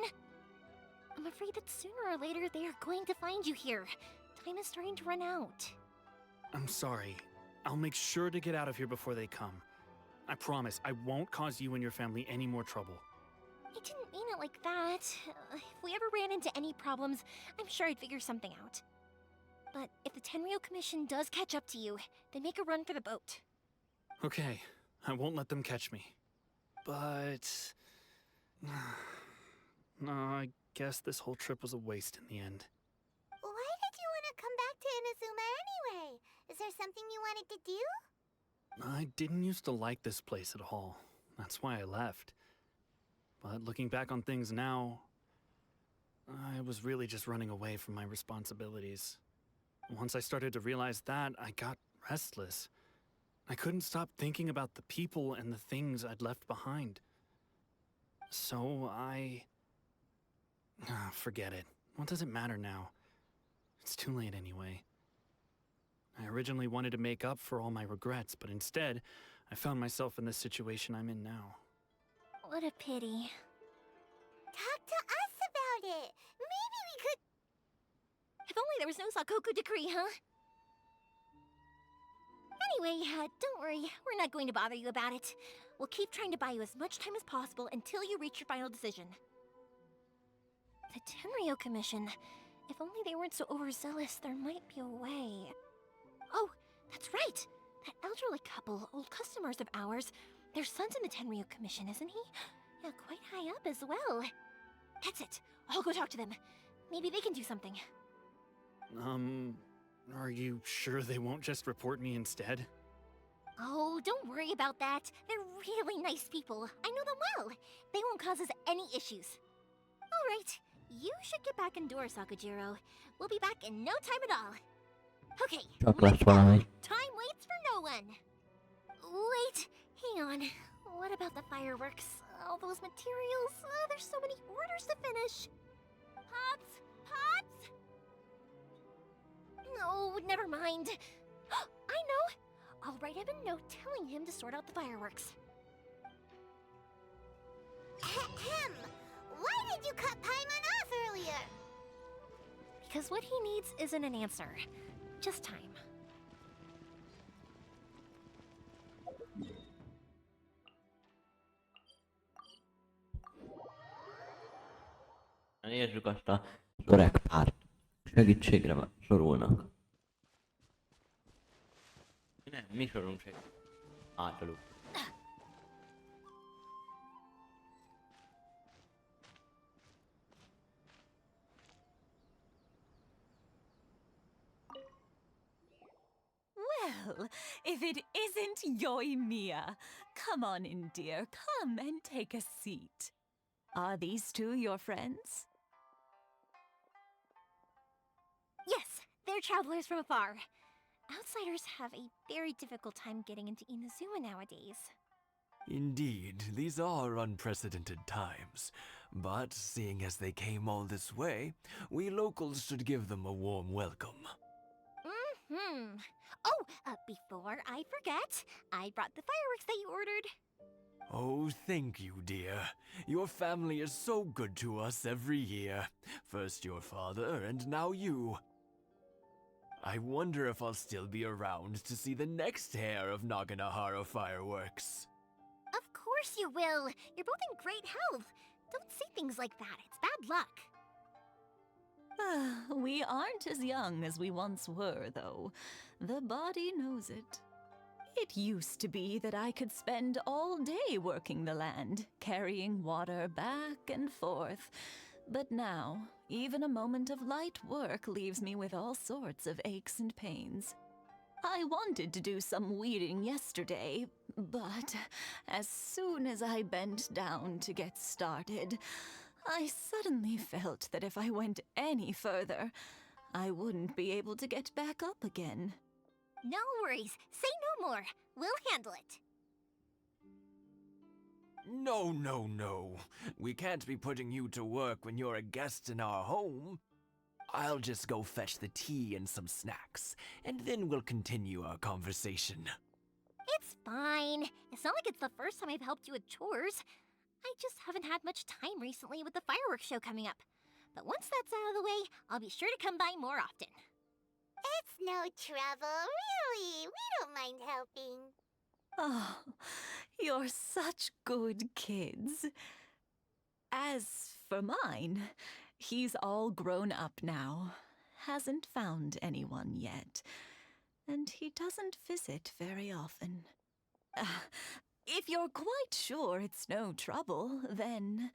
I'm afraid that sooner or later they are going to find you here. Time is starting to run out.
I'm sorry. I'll make sure to get out of here before they come. I promise I won't cause you and your family any more trouble.
I didn't mean it like that. If we ever ran into any problems, I'm sure I'd figure something out. But if the Tenryo Commission does catch up to you, then make a run for the boat.
Okay, I won't let them catch me. But... no, I guess this whole trip was a waste in the end.
Why did you want to come back to Inazuma anyway? Is there something you wanted to do?
I didn't used to like this place at all. That's why I left. But looking back on things now, I was really just running away from my responsibilities. Once I started to realize that, I got restless. I couldn't stop thinking about the people and the things I'd left behind. So forget it. What does it matter now? It's too late anyway. I originally wanted to make up for all my regrets, but instead, I found myself in the situation I'm in now.
What a pity.
Talk to us about it. Maybe we could...
If only there was no Sakoku decree, huh? Anyway, don't worry. We're not going to bother you about it. We'll keep trying to buy you as much time as possible until you reach your final decision. The Tenryo Commission. If only they weren't so overzealous, there might be a way. Oh, that's right! That elderly couple, old customers of ours, their son's in the Tenryo Commission, isn't he? Yeah, quite high up as well. That's it. I'll go talk to them. Maybe they can do something.
Are you sure they won't just report me instead?
Oh, don't worry about that. They're really nice people. I know them well. They won't cause us any issues. All right, you should get back indoors, Sakujiro. We'll be back in no time at all. Okay, let's go. Time waits for no one. Wait, hang on. What about the fireworks? All those materials? There's so many orders to finish. Pops? Pops? No, never mind. I know. I'll write him a note telling him to sort out the fireworks.
Ahem. Why did you cut Paimon off earlier?
Because what he needs isn't an answer. Just time.
Nézzük azt a öreg párt. Segítségre szorulnak. Nem, mi szorulunk segítségre. Általuk.
Well, if it isn't Yoimiya. Come on in, dear. Come and take a seat. Are these two your friends?
Yes, they're travelers from afar. Outsiders have a very difficult time getting into Inazuma nowadays.
Indeed, these are unprecedented times. But seeing as they came all this way, we locals should give them a warm welcome.
Oh, before I forget, I brought the fireworks that you ordered.
Oh, thank you, dear. Your family is so good to us every year. First your father, and now you. I wonder if I'll still be around to see the next hair of Naganahara fireworks.
Of course you will. You're both in great health. Don't say things like that. It's bad luck.
We aren't as young as we once were, though. The body knows it. It used to be that I could spend all day working the land, carrying water back and forth. But now, even a moment of light work leaves me with all sorts of aches and pains. I wanted to do some weeding yesterday, but as soon as I bent down to get started, I suddenly felt that if I went any further, I wouldn't be able to get back up again.
No worries. Say no more. We'll handle it.
No, no, no. We can't be putting you to work when you're a guest in our home. I'll just go fetch the tea and some snacks, and then we'll continue our conversation.
It's fine. It's not like it's the first time I've helped you with chores. I just haven't had much time recently with the fireworks show coming up. But once that's out of the way, I'll be sure to come by more often.
It's no trouble, really. We don't mind helping.
Oh, you're such good kids. As for mine, he's all grown up now, hasn't found anyone yet, and he doesn't visit very often. If you're quite sure it's no trouble, then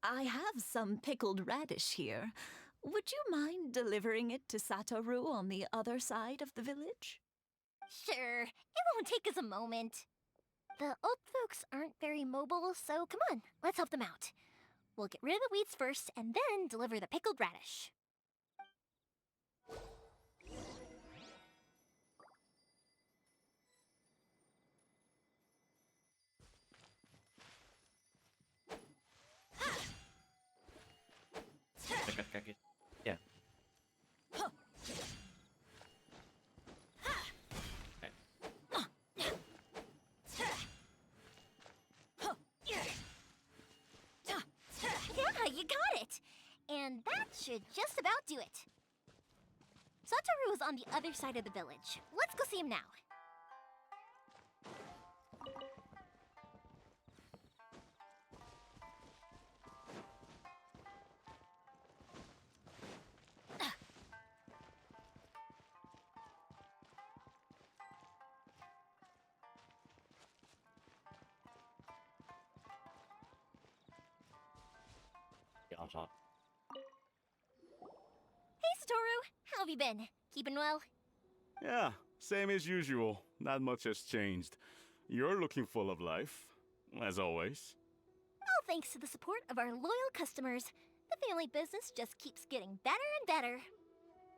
I have some pickled radish here. Would you mind delivering it to Satoru on the other side of the village?
Sure, it won't take us a moment. The old folks aren't very mobile, so come on, let's help them out. We'll get rid of the weeds first, and then deliver the pickled radish. should just about do it. Satoru is on the other side of the village. Let's go see him now.
Awesome.
Hey, Satoru. How have you been? Keeping well?
Yeah, same as usual. Not much has changed. You're looking full of life, as always.
All thanks to the support of our loyal customers. The family business just keeps getting better and better.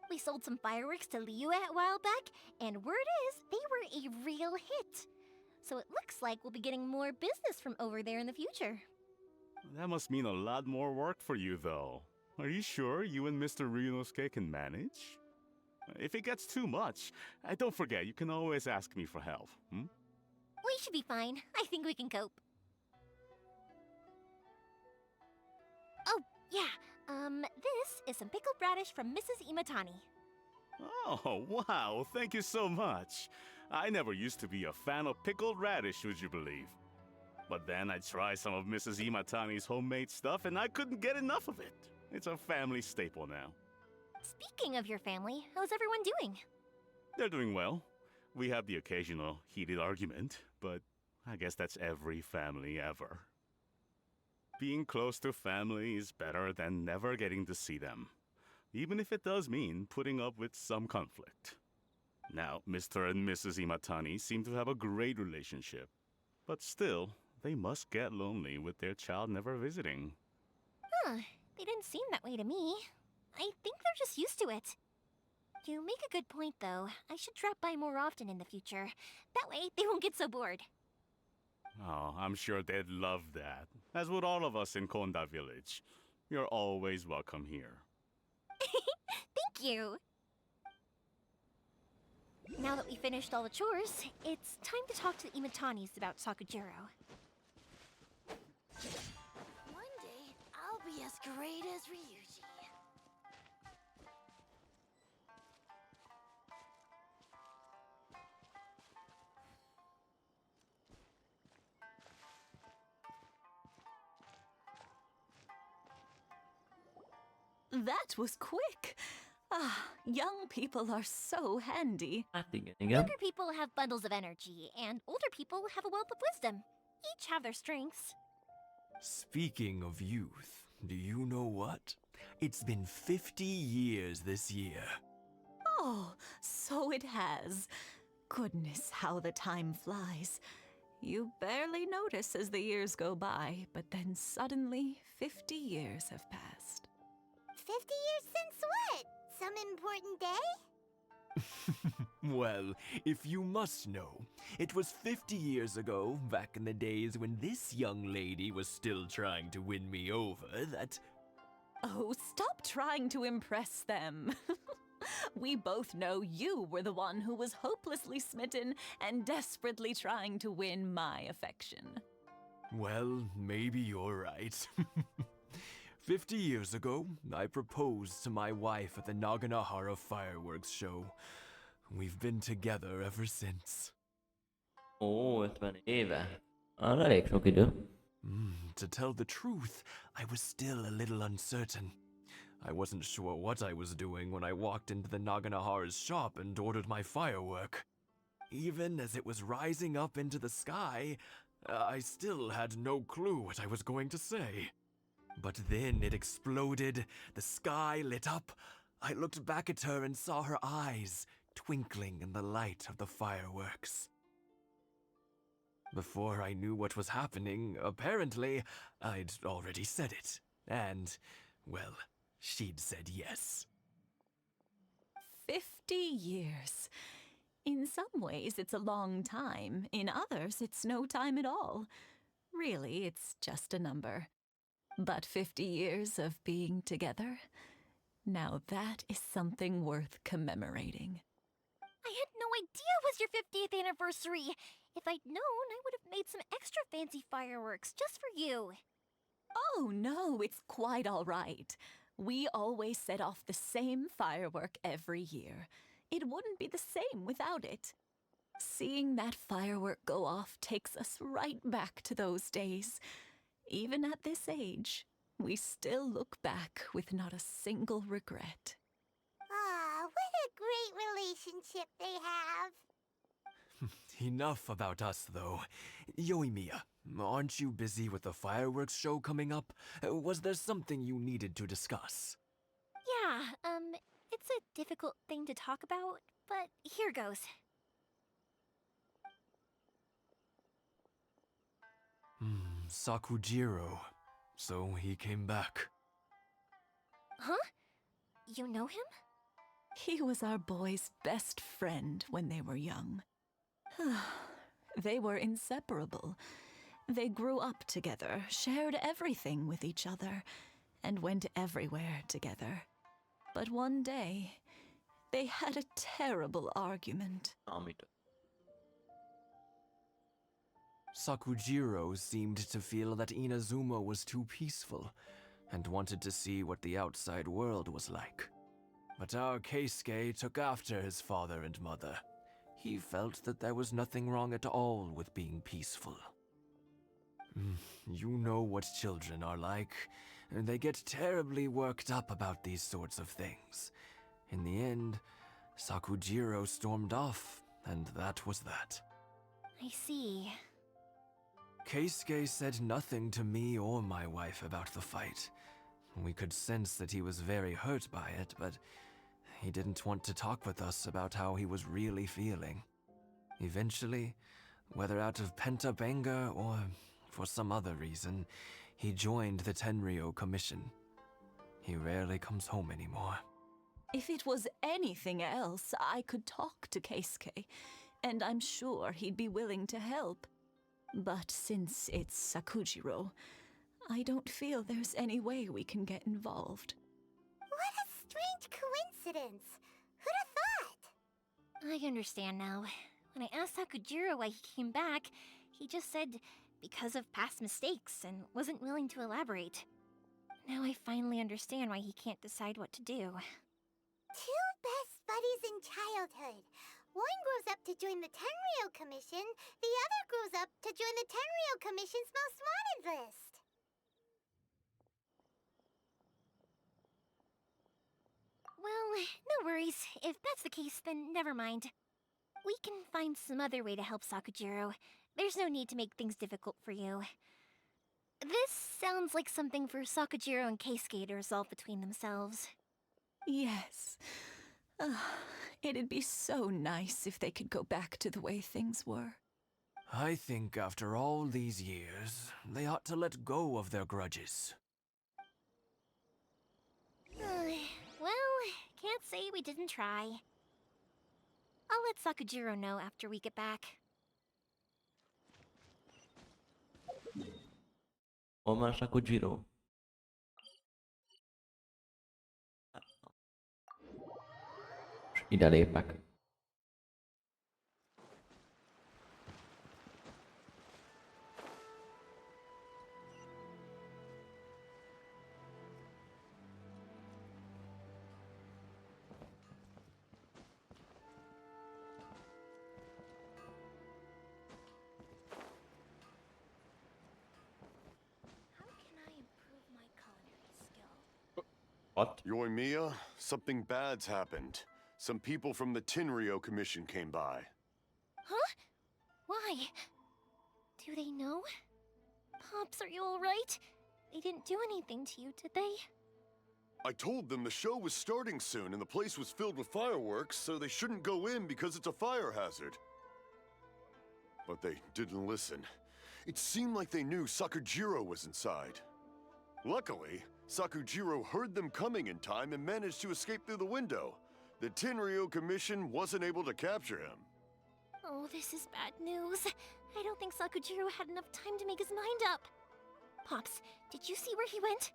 We sold some fireworks to Liu a while back, and word is they were a real hit. So it looks like we'll be getting more business from over there in the future.
That must mean a lot more work for you, though. Are you sure you and Mr. Ryunosuke can manage? If it gets too much, don't forget, you can always ask me for help, hmm?
We should be fine. I think we can cope. Oh, yeah. This is some pickled radish from Mrs. Imatani.
Oh, wow, thank you so much. I never used to be a fan of pickled radish, would you believe? But then I tried some of Mrs. Imatani's homemade stuff and I couldn't get enough of it. It's a family staple now.
Speaking of your family, how's everyone doing?
They're doing well. We have the occasional heated argument, but I guess that's every family ever. Being close to family is better than never getting to see them, even if it does mean putting up with some conflict. Now, Mr. and Mrs. Imatani seem to have a great relationship, but still, they must get lonely with their child never visiting.
Huh, they didn't seem that way to me. I think they're just used to it. You make a good point, though. I should drop by more often in the future. That way, they won't get so bored.
Oh, I'm sure they'd love that, as would all of us in Konda Village. You're always welcome here.
Thank you! Now that we finished all the chores, it's time to talk to the Imatanis about Sakujiro.
One day, I'll be as great as Ryuji.
That was quick. Ah, young people are so handy.
Younger people have bundles of energy, and older people have a wealth of wisdom. Each have their strengths.
Speaking of youth, do you know what? It's been 50 years this year.
Oh, so it has. Goodness, how the time flies. You barely notice as the years go by, but then suddenly 50 years have passed.
50 years since what? Some important day?
Well, if you must know, it was 50 years ago, back in the days when this young lady was still trying to win me over, that...
Oh, stop trying to impress them. We both know you were the one who was hopelessly smitten and desperately trying to win my affection.
Well, maybe you're right. 50 years ago, I proposed to my wife at the Naganahara fireworks show. We've been together ever since.
Ó, 50 éve. Arra elég sok idő.
To tell the truth, I was still a little uncertain. I wasn't sure what I was doing when I walked into the Naganahara's shop and ordered my firework. Even as it was rising up into the sky, I still had no clue what I was going to say. But then it exploded, the sky lit up. I looked back at her and saw her eyes twinkling in the light of the fireworks. Before I knew what was happening, apparently, I'd already said it. And, well, she'd said yes.
50 years. In some ways, it's a long time. In others, it's no time at all. Really, it's just a number. But 50 years of being together, now that is something worth commemorating.
I had no idea it was your 50th anniversary. If I'd known, I would have made some extra fancy fireworks just for you.
Oh, no, it's quite all right. We always set off the same firework every year. It wouldn't be the same without it. Seeing that firework go off takes us right back to those days. Even at this age, we still look back with not a single regret.
Ah, what a great relationship they have.
Enough about us, though. Yoimiya, aren't you busy with the fireworks show coming up? Was there something you needed to discuss?
Yeah, it's a difficult thing to talk about, but here goes.
Sakujiro. So he came back.
Huh? You know him?
He was our boys' best friend when they were young. They were inseparable. They grew up together, shared everything with each other, and went everywhere together. But one day, they had a terrible argument.
Sakujiro seemed to feel that Inazuma was too peaceful, and wanted to see what the outside world was like. But our Keisuke took after his father and mother. He felt that there was nothing wrong at all with being peaceful. You know what children are like. They get terribly worked up about these sorts of things. In the end, Sakujiro stormed off, and that was that.
I see.
Keisuke said nothing to me or my wife about the fight. We could sense that he was very hurt by it, but he didn't want to talk with us about how he was really feeling. Eventually, whether out of pent-up anger or for some other reason, he joined the Tenryou Commission. He rarely comes home anymore.
If it was anything else, I could talk to Keisuke, and I'm sure he'd be willing to help. But since it's Sakujiro, I don't feel there's any way we can get involved.
What a strange coincidence. Who'd have thought?
I understand now. When I asked Sakujiro why he came back, he just said because of past mistakes and wasn't willing to elaborate. Now I finally understand why he can't decide what to do.
Two best buddies in childhood. One grows up to join the Tenryou Commission, the other grows up to join the Tenryou Commission's most wanted list.
Well, no worries. If that's the case, then never mind. We can find some other way to help Sakujiro. There's no need to make things difficult for you. This sounds like something for Sakujiro and Keisuke to resolve between themselves.
Yes. It'd be so nice if they could go back to the way things were.
I think after all these years, they ought to let go of their grudges.
Well, can't say we didn't try. I'll let Sakujiro know after we get back.
Oma Sakujiro. Ide lépek. What?
Yoimiya, something bad's happened. Some people from the Tenryou Commission came by.
Huh? Why? Do they know? Pops, are you alright? They didn't do anything to you, did they?
I told them the show was starting soon and the place was filled with fireworks, so they shouldn't go in because it's a fire hazard. But they didn't listen. It seemed like they knew Sakujiro was inside. Luckily, Sakujiro heard them coming in time and managed to escape through the window. The Tenryou Commission wasn't able to capture him.
Oh, this is bad news. I don't think Sakujiro had enough time to make his mind up. Pops, did you see where he went?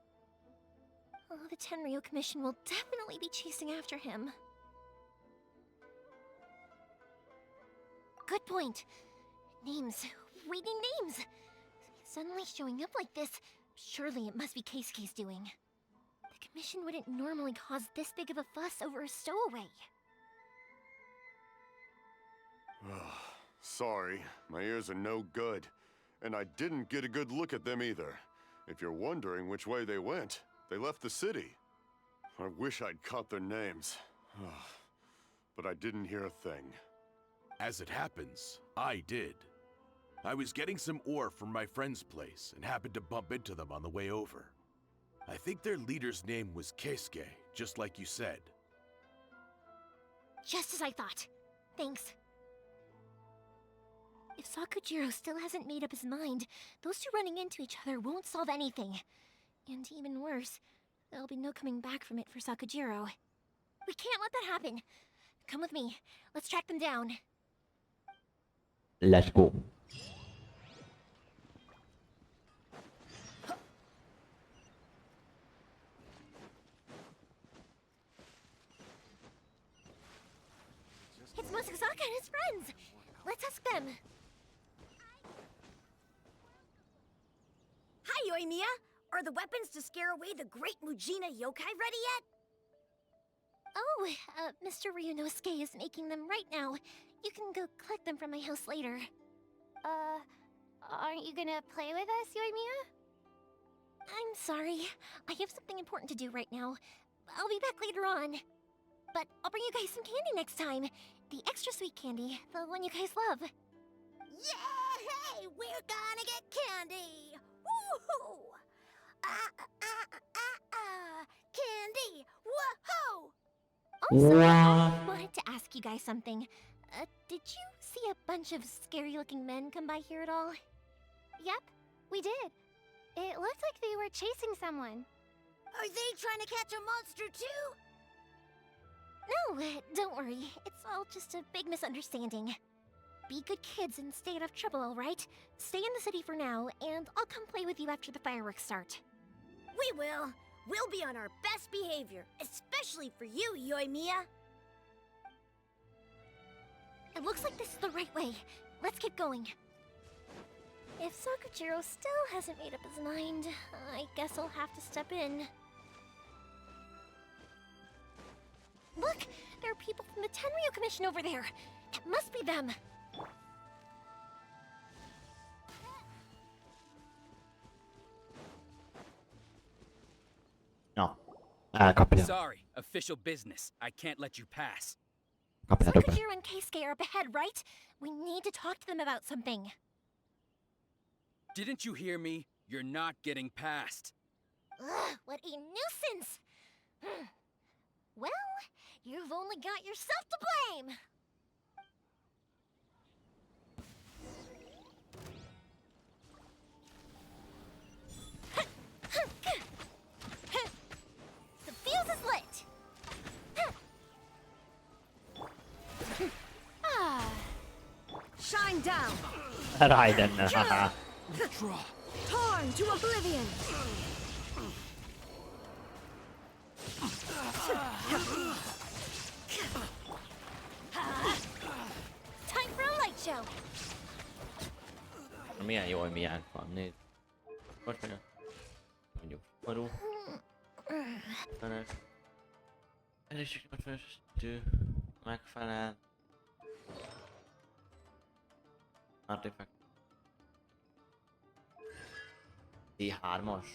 Oh, the Tenryou Commission will definitely be chasing after him. Good point. Names. Reading names. Suddenly showing up like this. Surely it must be Keisuke's doing. The mission wouldn't normally cause this big of a fuss over a stowaway.
Sorry, my ears are no good. And I didn't get a good look at them either. If you're wondering which way they went, they left the city. I wish I'd caught their names. But I didn't hear a thing.
As it happens, I did. I was getting some ore from my friend's place and happened to bump into them on the way over. I think their leader's name was Keisuke, just like you said.
Just as I thought. Thanks. If Sakujiro still hasn't made up his mind, those two running into each other won't solve anything. And even worse, there'll be no coming back from it for Sakujiro. We can't let that happen. Come with me. Let's track them down.
Let's go.
It's Masazaka and his friends. Let's ask them.
Hi, Yoimiya! Are the weapons to scare away the great Mujina yokai ready yet?
Oh, Mr. Ryunosuke is making them right now. You can go collect them from my house later.
Aren't you gonna play with us, Yoimiya?
I'm sorry. I have something important to do right now. I'll be back later on. But I'll bring you guys some candy next time. The extra sweet candy, the one you guys love.
Yay! We're gonna get candy! Woohoo! Candy! Woohoo!
Also, I wanted to ask you guys something. Did you see a bunch of scary-looking men come by here at all?
Yep, we did. It looked like they were chasing someone.
Are they trying to catch a monster too?
No, don't worry. It's all just a big misunderstanding. Be good kids and stay out of trouble, alright? Stay in the city for now, and I'll come play with you after the fireworks start.
We will. We'll be on our best behavior, especially for you, Yoimiya.
It looks like this is the right way. Let's keep going. If Sakujiro still hasn't made up his mind, I guess I'll have to step in. Look! There are people from the Tenryo Commission over there! It must be them!
No. Kapja.
Sorry, official business. I can't let you pass.
Kapja dobra.
Sakujiro and Keisuke are up ahead, right? We need to talk to them about something.
Didn't you hear me? You're not getting past.
Ugh, what a nuisance! Well, you've only got yourself to blame! The fuse is lit!
Shine down!
Raiden, haha.
Torn to oblivion!
Time for a light show!
Milyen jó, hogy milyen van, nézd. Most mondjuk forró. Elérhetőségek megfelel. Artifact. D3-as.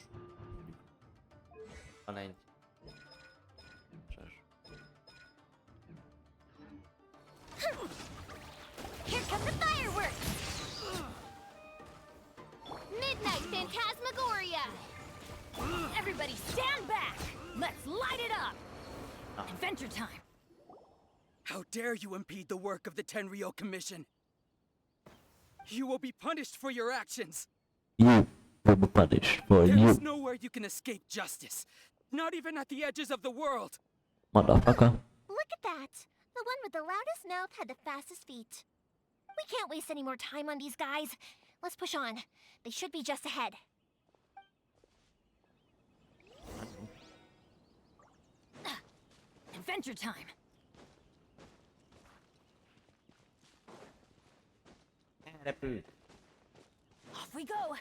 Van egy.
Here come the fireworks! Midnight Phantasmagoria! Everybody stand back! Let's light it up! Adventure time!
How dare you impede the work of the Tenryo Commission? You will be punished for your actions!
You will be punished for
There
you,
is nowhere you can escape justice. Not even at the edges of the world.
motherfucker.
Look at that! The one with the loudest mouth had the fastest feet. We can't waste any more time on these guys. Let's push on. They should be just ahead.
Adventure time!
Repült.
Off we go!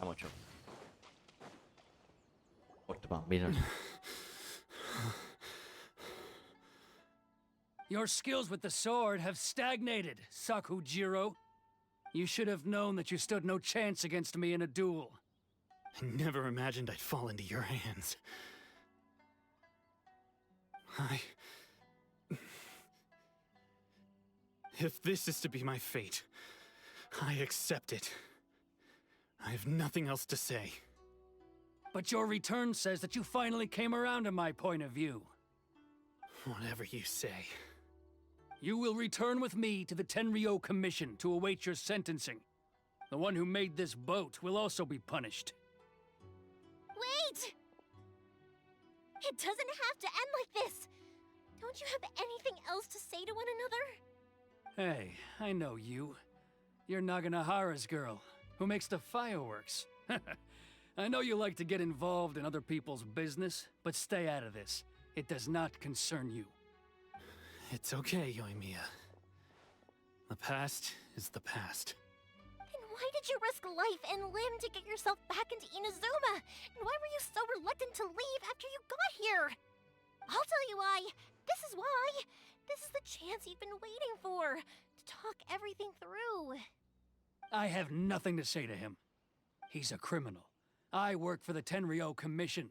Csamocsok. Ott van, bizony.
Your skills with the sword have stagnated, Sakujiro. You should have known that you stood no chance against me in a duel.
I never imagined I'd fall into your hands. If this is to be my fate, I accept it. I have nothing else to say.
But your return says that you finally came around to my point of view.
Whatever you say.
You will return with me to the Tenryou Commission to await your sentencing. The one who made this boat will also be punished.
Wait! It doesn't have to end like this! Don't you have anything else to say to one another?
Hey, I know you. You're Naganahara's girl, who makes the fireworks. I know you like to get involved in other people's business, but stay out of this. It does not concern you.
It's okay, Yoimiya. The past is the past.
And why did you risk life and limb to get yourself back into Inazuma? And why were you so reluctant to leave after you got here? I'll tell you why. This is why. This is the chance you've been waiting for, to talk everything through.
I have nothing to say to him. He's a criminal. I work for the Tenryou Commission.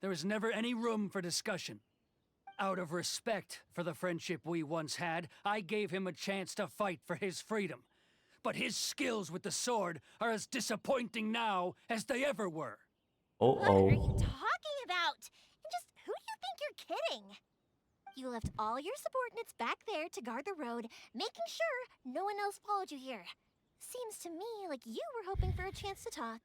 There is never any room for discussion. Out of respect for the friendship we once had, I gave him a chance to fight for his freedom. But his skills with the sword are as disappointing now as they ever were.
What are you talking about? And just who do you think you're kidding? You left all your subordinates back there to guard the road, making sure no one else followed you here. Seems to me like you were hoping for a chance to talk.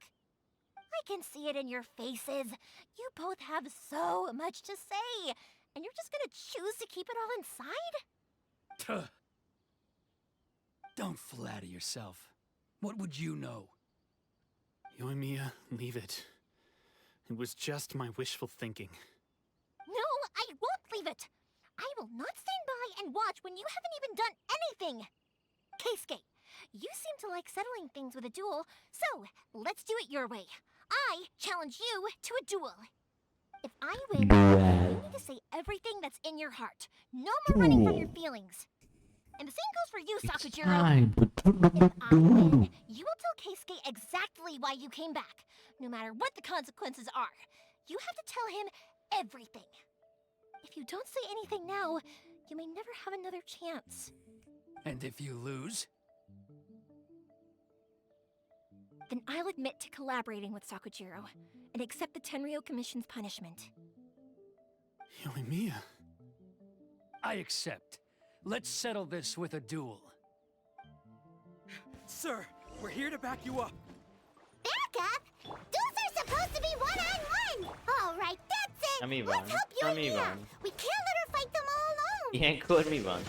I can see it in your faces. You both have so much to say, and you're just gonna choose to keep it all inside?
Don't flatter yourself. What would you know?
Yoimiya, leave it. It was just my wishful thinking.
No, I won't leave it. I will not stand by and watch when you haven't even done anything. Keisuke, you seem to like settling things with a duel, so let's do it your way. I challenge you to a duel. If I win, you need to say everything that's in your heart. No more running from your feelings. And the same goes for you, Sakujiro. If I win, you will tell Keisuke exactly why you came back, no matter what the consequences are. You have to tell him everything. If you don't say anything now, you may never have another chance.
And if you lose?
Then I'll admit to collaborating with Sakujiro and accept the Tenryou Commission's punishment.
Yoimiya.
I accept. Let's settle this with a duel.
Sir, we're here to back you up.
Back up? Duels are supposed to be one-on-one! All right, that's it!
Mi van?
Let's help
Mi
Yoimiya!
van?
We can't let her fight them all alone!
Ilyenkor mi van?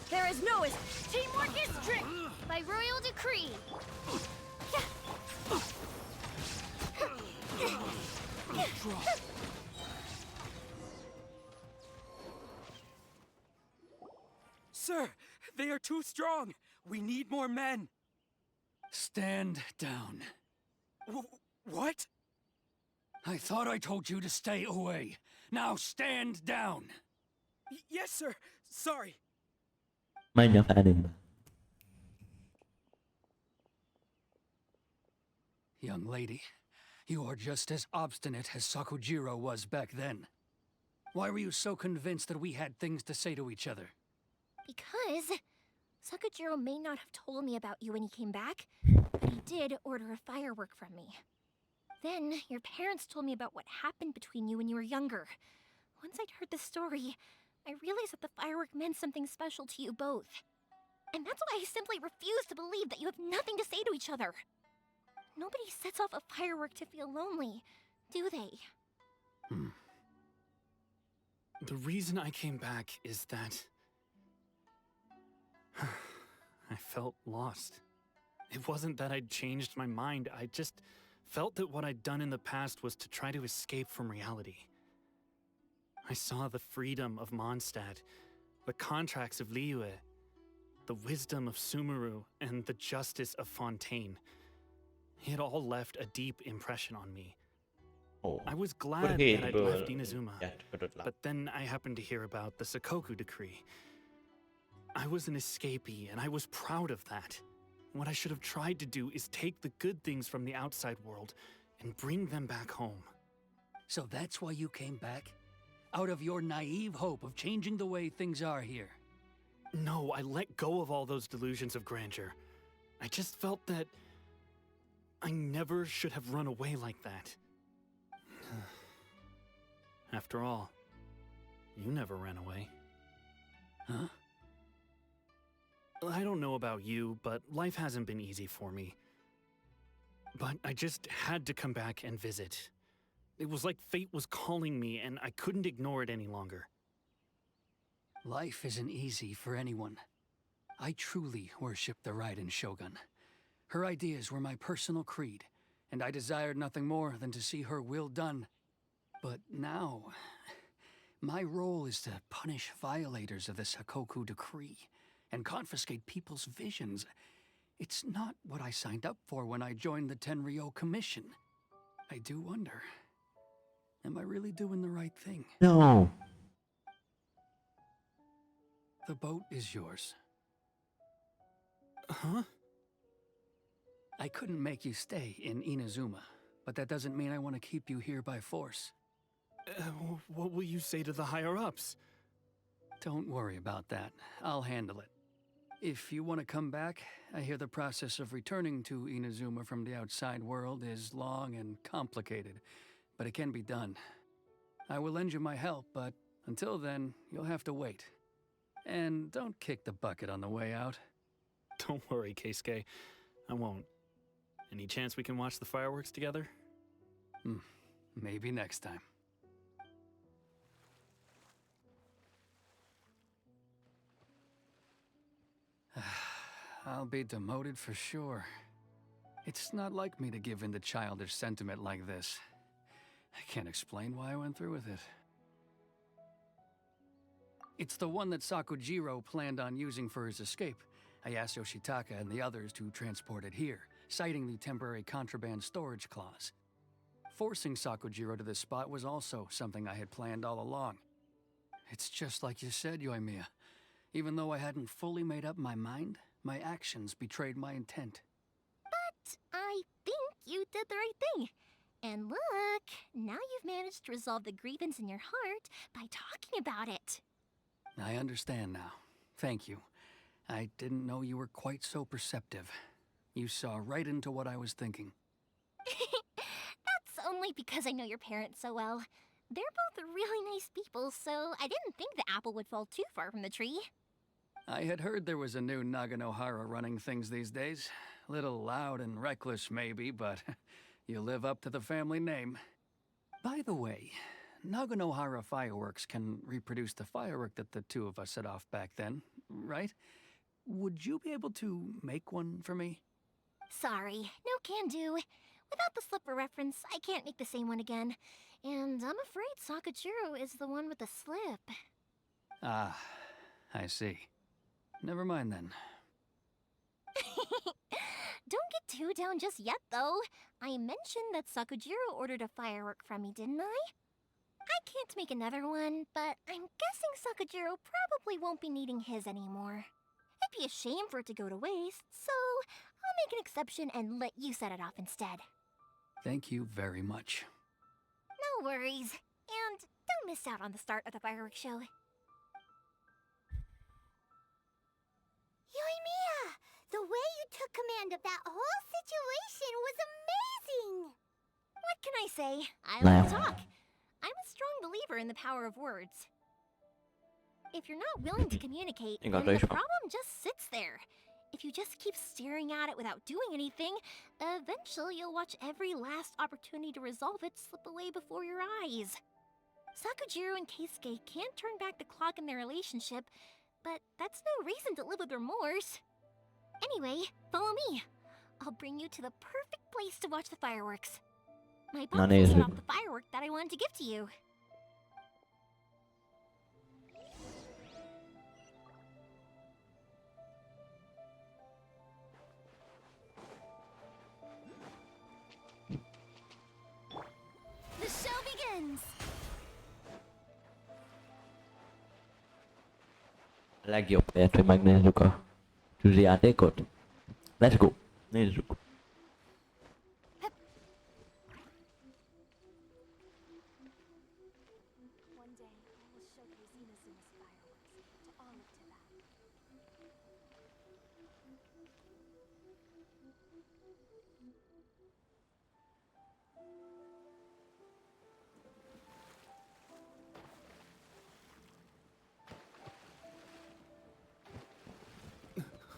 There is no teamwork is strict by royal decree.
Sir, they are too strong. We need more men.
Stand down.
What?
I thought I told you to stay away. Now stand down.
Yes, sir. Sorry.
Mondja fel.
Young lady, you are just as obstinate as Sakujiro was back then. Why were you so convinced that we had things to say to each other?
Because Sakujiro may not have told me about you when he came back, but he did order a firework from me. Then your parents told me about what happened between you when you were younger. Once I'd heard the story, I realized that the firework meant something special to you both. And that's why I simply refuse to believe that you have nothing to say to each other. Nobody sets off a firework to feel lonely, do they?
The reason I came back is that I felt lost. It wasn't that I'd changed my mind, I just felt that what I'd done in the past was to try to escape from reality. I saw the freedom of Mondstadt, the contracts of Liyue, the wisdom of Sumeru, and the justice of Fontaine. It all left a deep impression on me.
Oh,
I was glad that I'd left Inazuma, but then I happened to hear about the Sakoku decree. I was an escapee, and I was proud of that. What I should have tried to do is take the good things from the outside world and bring them back home.
So that's why you came back? Out of your naive hope of changing the way things are here?
No, I let go of all those delusions of grandeur. I just felt that I never should have run away like that. After all, you never ran away.
Huh?
I don't know about you, but life hasn't been easy for me. But I just had to come back and visit. It was like fate was calling me, and I couldn't ignore it any longer.
Life isn't easy for anyone. I truly worship the Raiden Shogun. Her ideas were my personal creed, and I desired nothing more than to see her will done. But now, my role is to punish violators of the Sakoku decree and confiscate people's visions. It's not what I signed up for when I joined the Tenryo Commission. I do wonder, am I really doing the right thing?
No.
The boat is yours.
Huh?
I couldn't make you stay in Inazuma, but that doesn't mean I want to keep you here by force.
What will you say to the higher-ups?
Don't worry about that. I'll handle it. If you want to come back, I hear the process of returning to Inazuma from the outside world is long and complicated, but it can be done. I will lend you my help, but until then, you'll have to wait. And don't kick the bucket on the way out.
Don't worry, Keisuke. I won't. Any chance we can watch the fireworks together?
Maybe next time. I'll be demoted for sure. It's not like me to give in to childish sentiment like this. I can't explain why I went through with it. It's the one that Sakujiro planned on using for his escape. I asked Yoshitaka and the others to transport it here, citing the temporary contraband storage clause. Forcing Sakujiro to this spot was also something I had planned all along. It's just like you said, Yoimiya. Even though I hadn't fully made up my mind, my actions betrayed my intent.
But I think you did the right thing. And look, now you've managed to resolve the grievance in your heart by talking about it.
I understand now. Thank you. I didn't know you were quite so perceptive. You saw right into what I was thinking.
That's only because I know your parents so well. They're both really nice people, so I didn't think the apple would fall too far from the tree.
I had heard there was a new Naganohara running things these days. Little loud and reckless, maybe, but you live up to the family name. By the way, Naganohara fireworks can reproduce the firework that the two of us set off back then, right? Would you be able to make one for me?
Sorry, no can do. Without the slipper reference, I can't make the same one again. And I'm afraid Sakujiro is the one with the slip.
Ah, I see. Never mind then.
Don't get too down just yet, though. I mentioned that Sakujiro ordered a firework from me, didn't I? I can't make another one, but I'm guessing Sakujiro probably won't be needing his anymore. It'd be a shame for it to go to waste, so I'll make an exception and let you set it off instead.
Thank you very much.
No worries. And don't miss out on the start of the fireworks show.
Yoimiya! The way you took command of that whole situation was amazing!
What can I say? I like to talk. I'm a strong believer in the power of words. If you're not willing to communicate, then the problem just sits there. If you just keep staring at it without doing anything, eventually you'll watch every last opportunity to resolve it slip away before your eyes. Sakujiro and Keisuke can't turn back the clock in their relationship, but that's no reason to live with remorse. Anyway, follow me. I'll bring you to the perfect place to watch the fireworks. My boss will set off the firework that I wanted to give to you.
Legjobb helyet, hogy megnézzük a tűzijátékot. Let's go! Nézzük!
One day, I will showcase Inuzuma's fireworks to all of Tibet.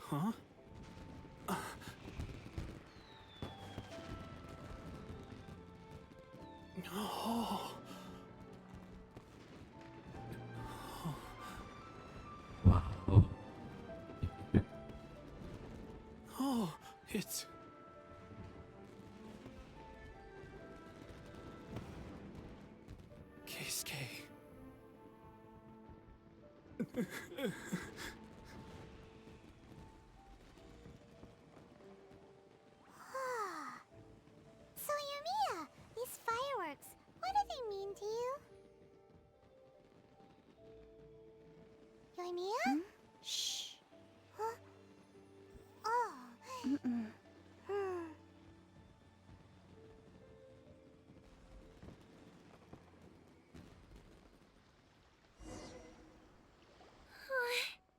Huh? Oh.
Wow!
Oh, it's... Keisuke.
So, Yumiya, these fireworks, what do they mean to you? Yumiya?
Shh.
Huh? Oh.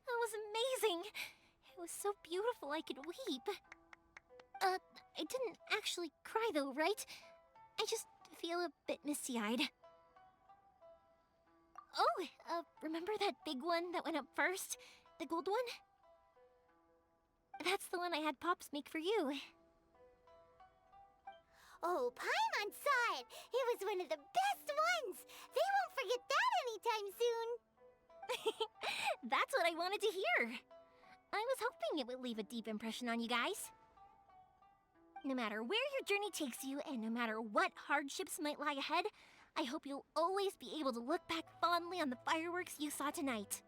That was amazing. It was so beautiful I could weep. I didn't actually cry though, right? I just feel a bit misty-eyed. Oh, remember that big one that went up first? The gold one? That's the one I had Pops make for you.
Oh, Paimon saw it! It was one of the best ones! They won't forget that anytime soon!
That's what I wanted to hear. I was hoping it would leave a deep impression on you guys. No matter where your journey takes you, and no matter what hardships might lie ahead, I hope you'll always be able to look back fondly on the fireworks you saw tonight.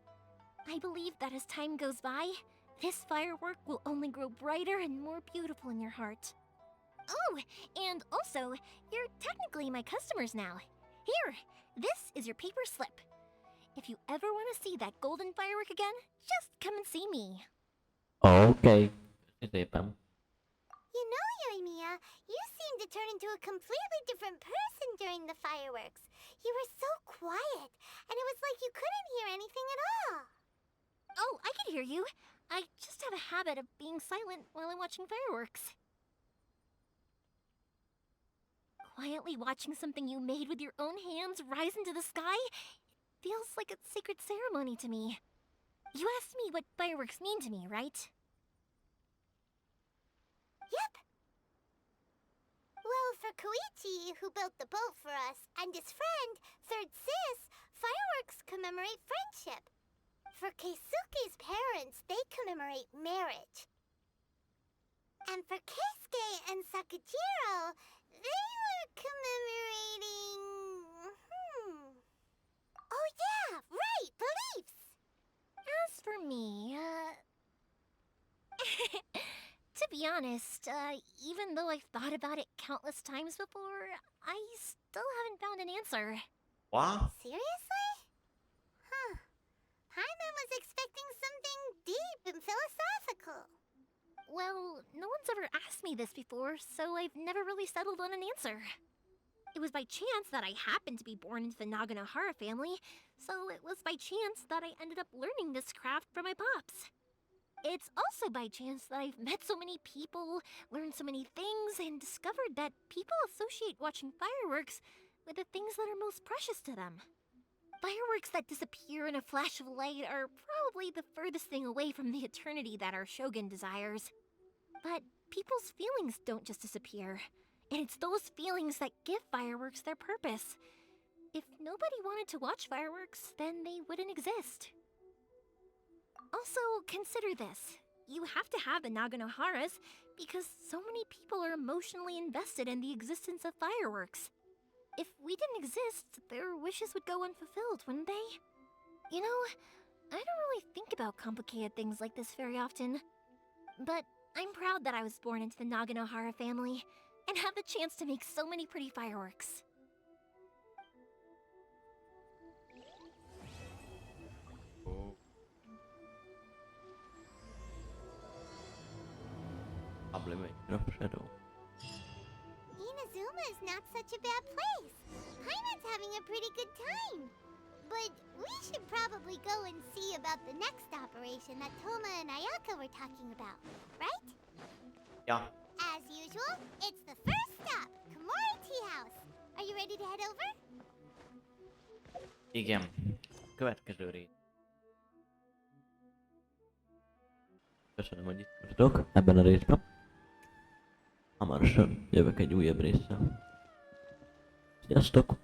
I believe that as time goes by, this firework will only grow brighter and more beautiful in your heart. Oh, and also, you're technically my customers now. Here, this is your paper slip. If you ever want to see that golden firework again, just come and see me.
Okay. Szépen.
You know, Yumiya, you seemed to turn into a completely different person during the fireworks. You were so quiet, and it was like you couldn't hear anything at all.
Oh, I can hear you. I just have a habit of being silent while I'm watching fireworks. Quietly watching something you made with your own hands rise into the sky feels like a sacred ceremony to me. You asked me what fireworks mean to me, right?
Yep. Well, for Koichi, who built the boat for us, and his friend, Third Sis, fireworks commemorate friendship. For Keisuke's parents, they commemorate marriage. And for Keisuke and Sakujiro, they were commemorating... Oh yeah, right, beliefs!
As for me, to be honest, even though I've thought about it countless times before, I still haven't found an answer.
What?
Seriously? Huh. Paimon was expecting something deep and philosophical.
Well, no one's ever asked me this before, so I've never really settled on an answer. It was by chance that I happened to be born into the Naganohara family, so it was by chance that I ended up learning this craft from my pops. It's also by chance that I've met so many people, learned so many things, and discovered that people associate watching fireworks with the things that are most precious to them. Fireworks that disappear in a flash of light are probably the furthest thing away from the eternity that our shogun desires. But people's feelings don't just disappear, and it's those feelings that give fireworks their purpose. If nobody wanted to watch fireworks, then they wouldn't exist. Also, consider this. You have to have the Naganoharas because so many people are emotionally invested in the existence of fireworks. If we didn't exist, their wishes would go unfulfilled, wouldn't they? You know, I don't really think about complicated things like this very often. But I'm proud that I was born into the Naganohara family and have the chance to make so many pretty fireworks.
Sublimation of Shadow.
Inazuma is not such a bad place. Paimon's having a pretty good time. But we should probably go and see about the next operation that Toma and Ayaka were talking about, right?
Yeah.
As usual, it's the first stop, Komori Tea House. Are you ready to head over?
Igen. Következő rész. Köszönöm, hogy itt voltatok ebben a részben. Hamarosan jövök egy újabb résszel. Sziasztok!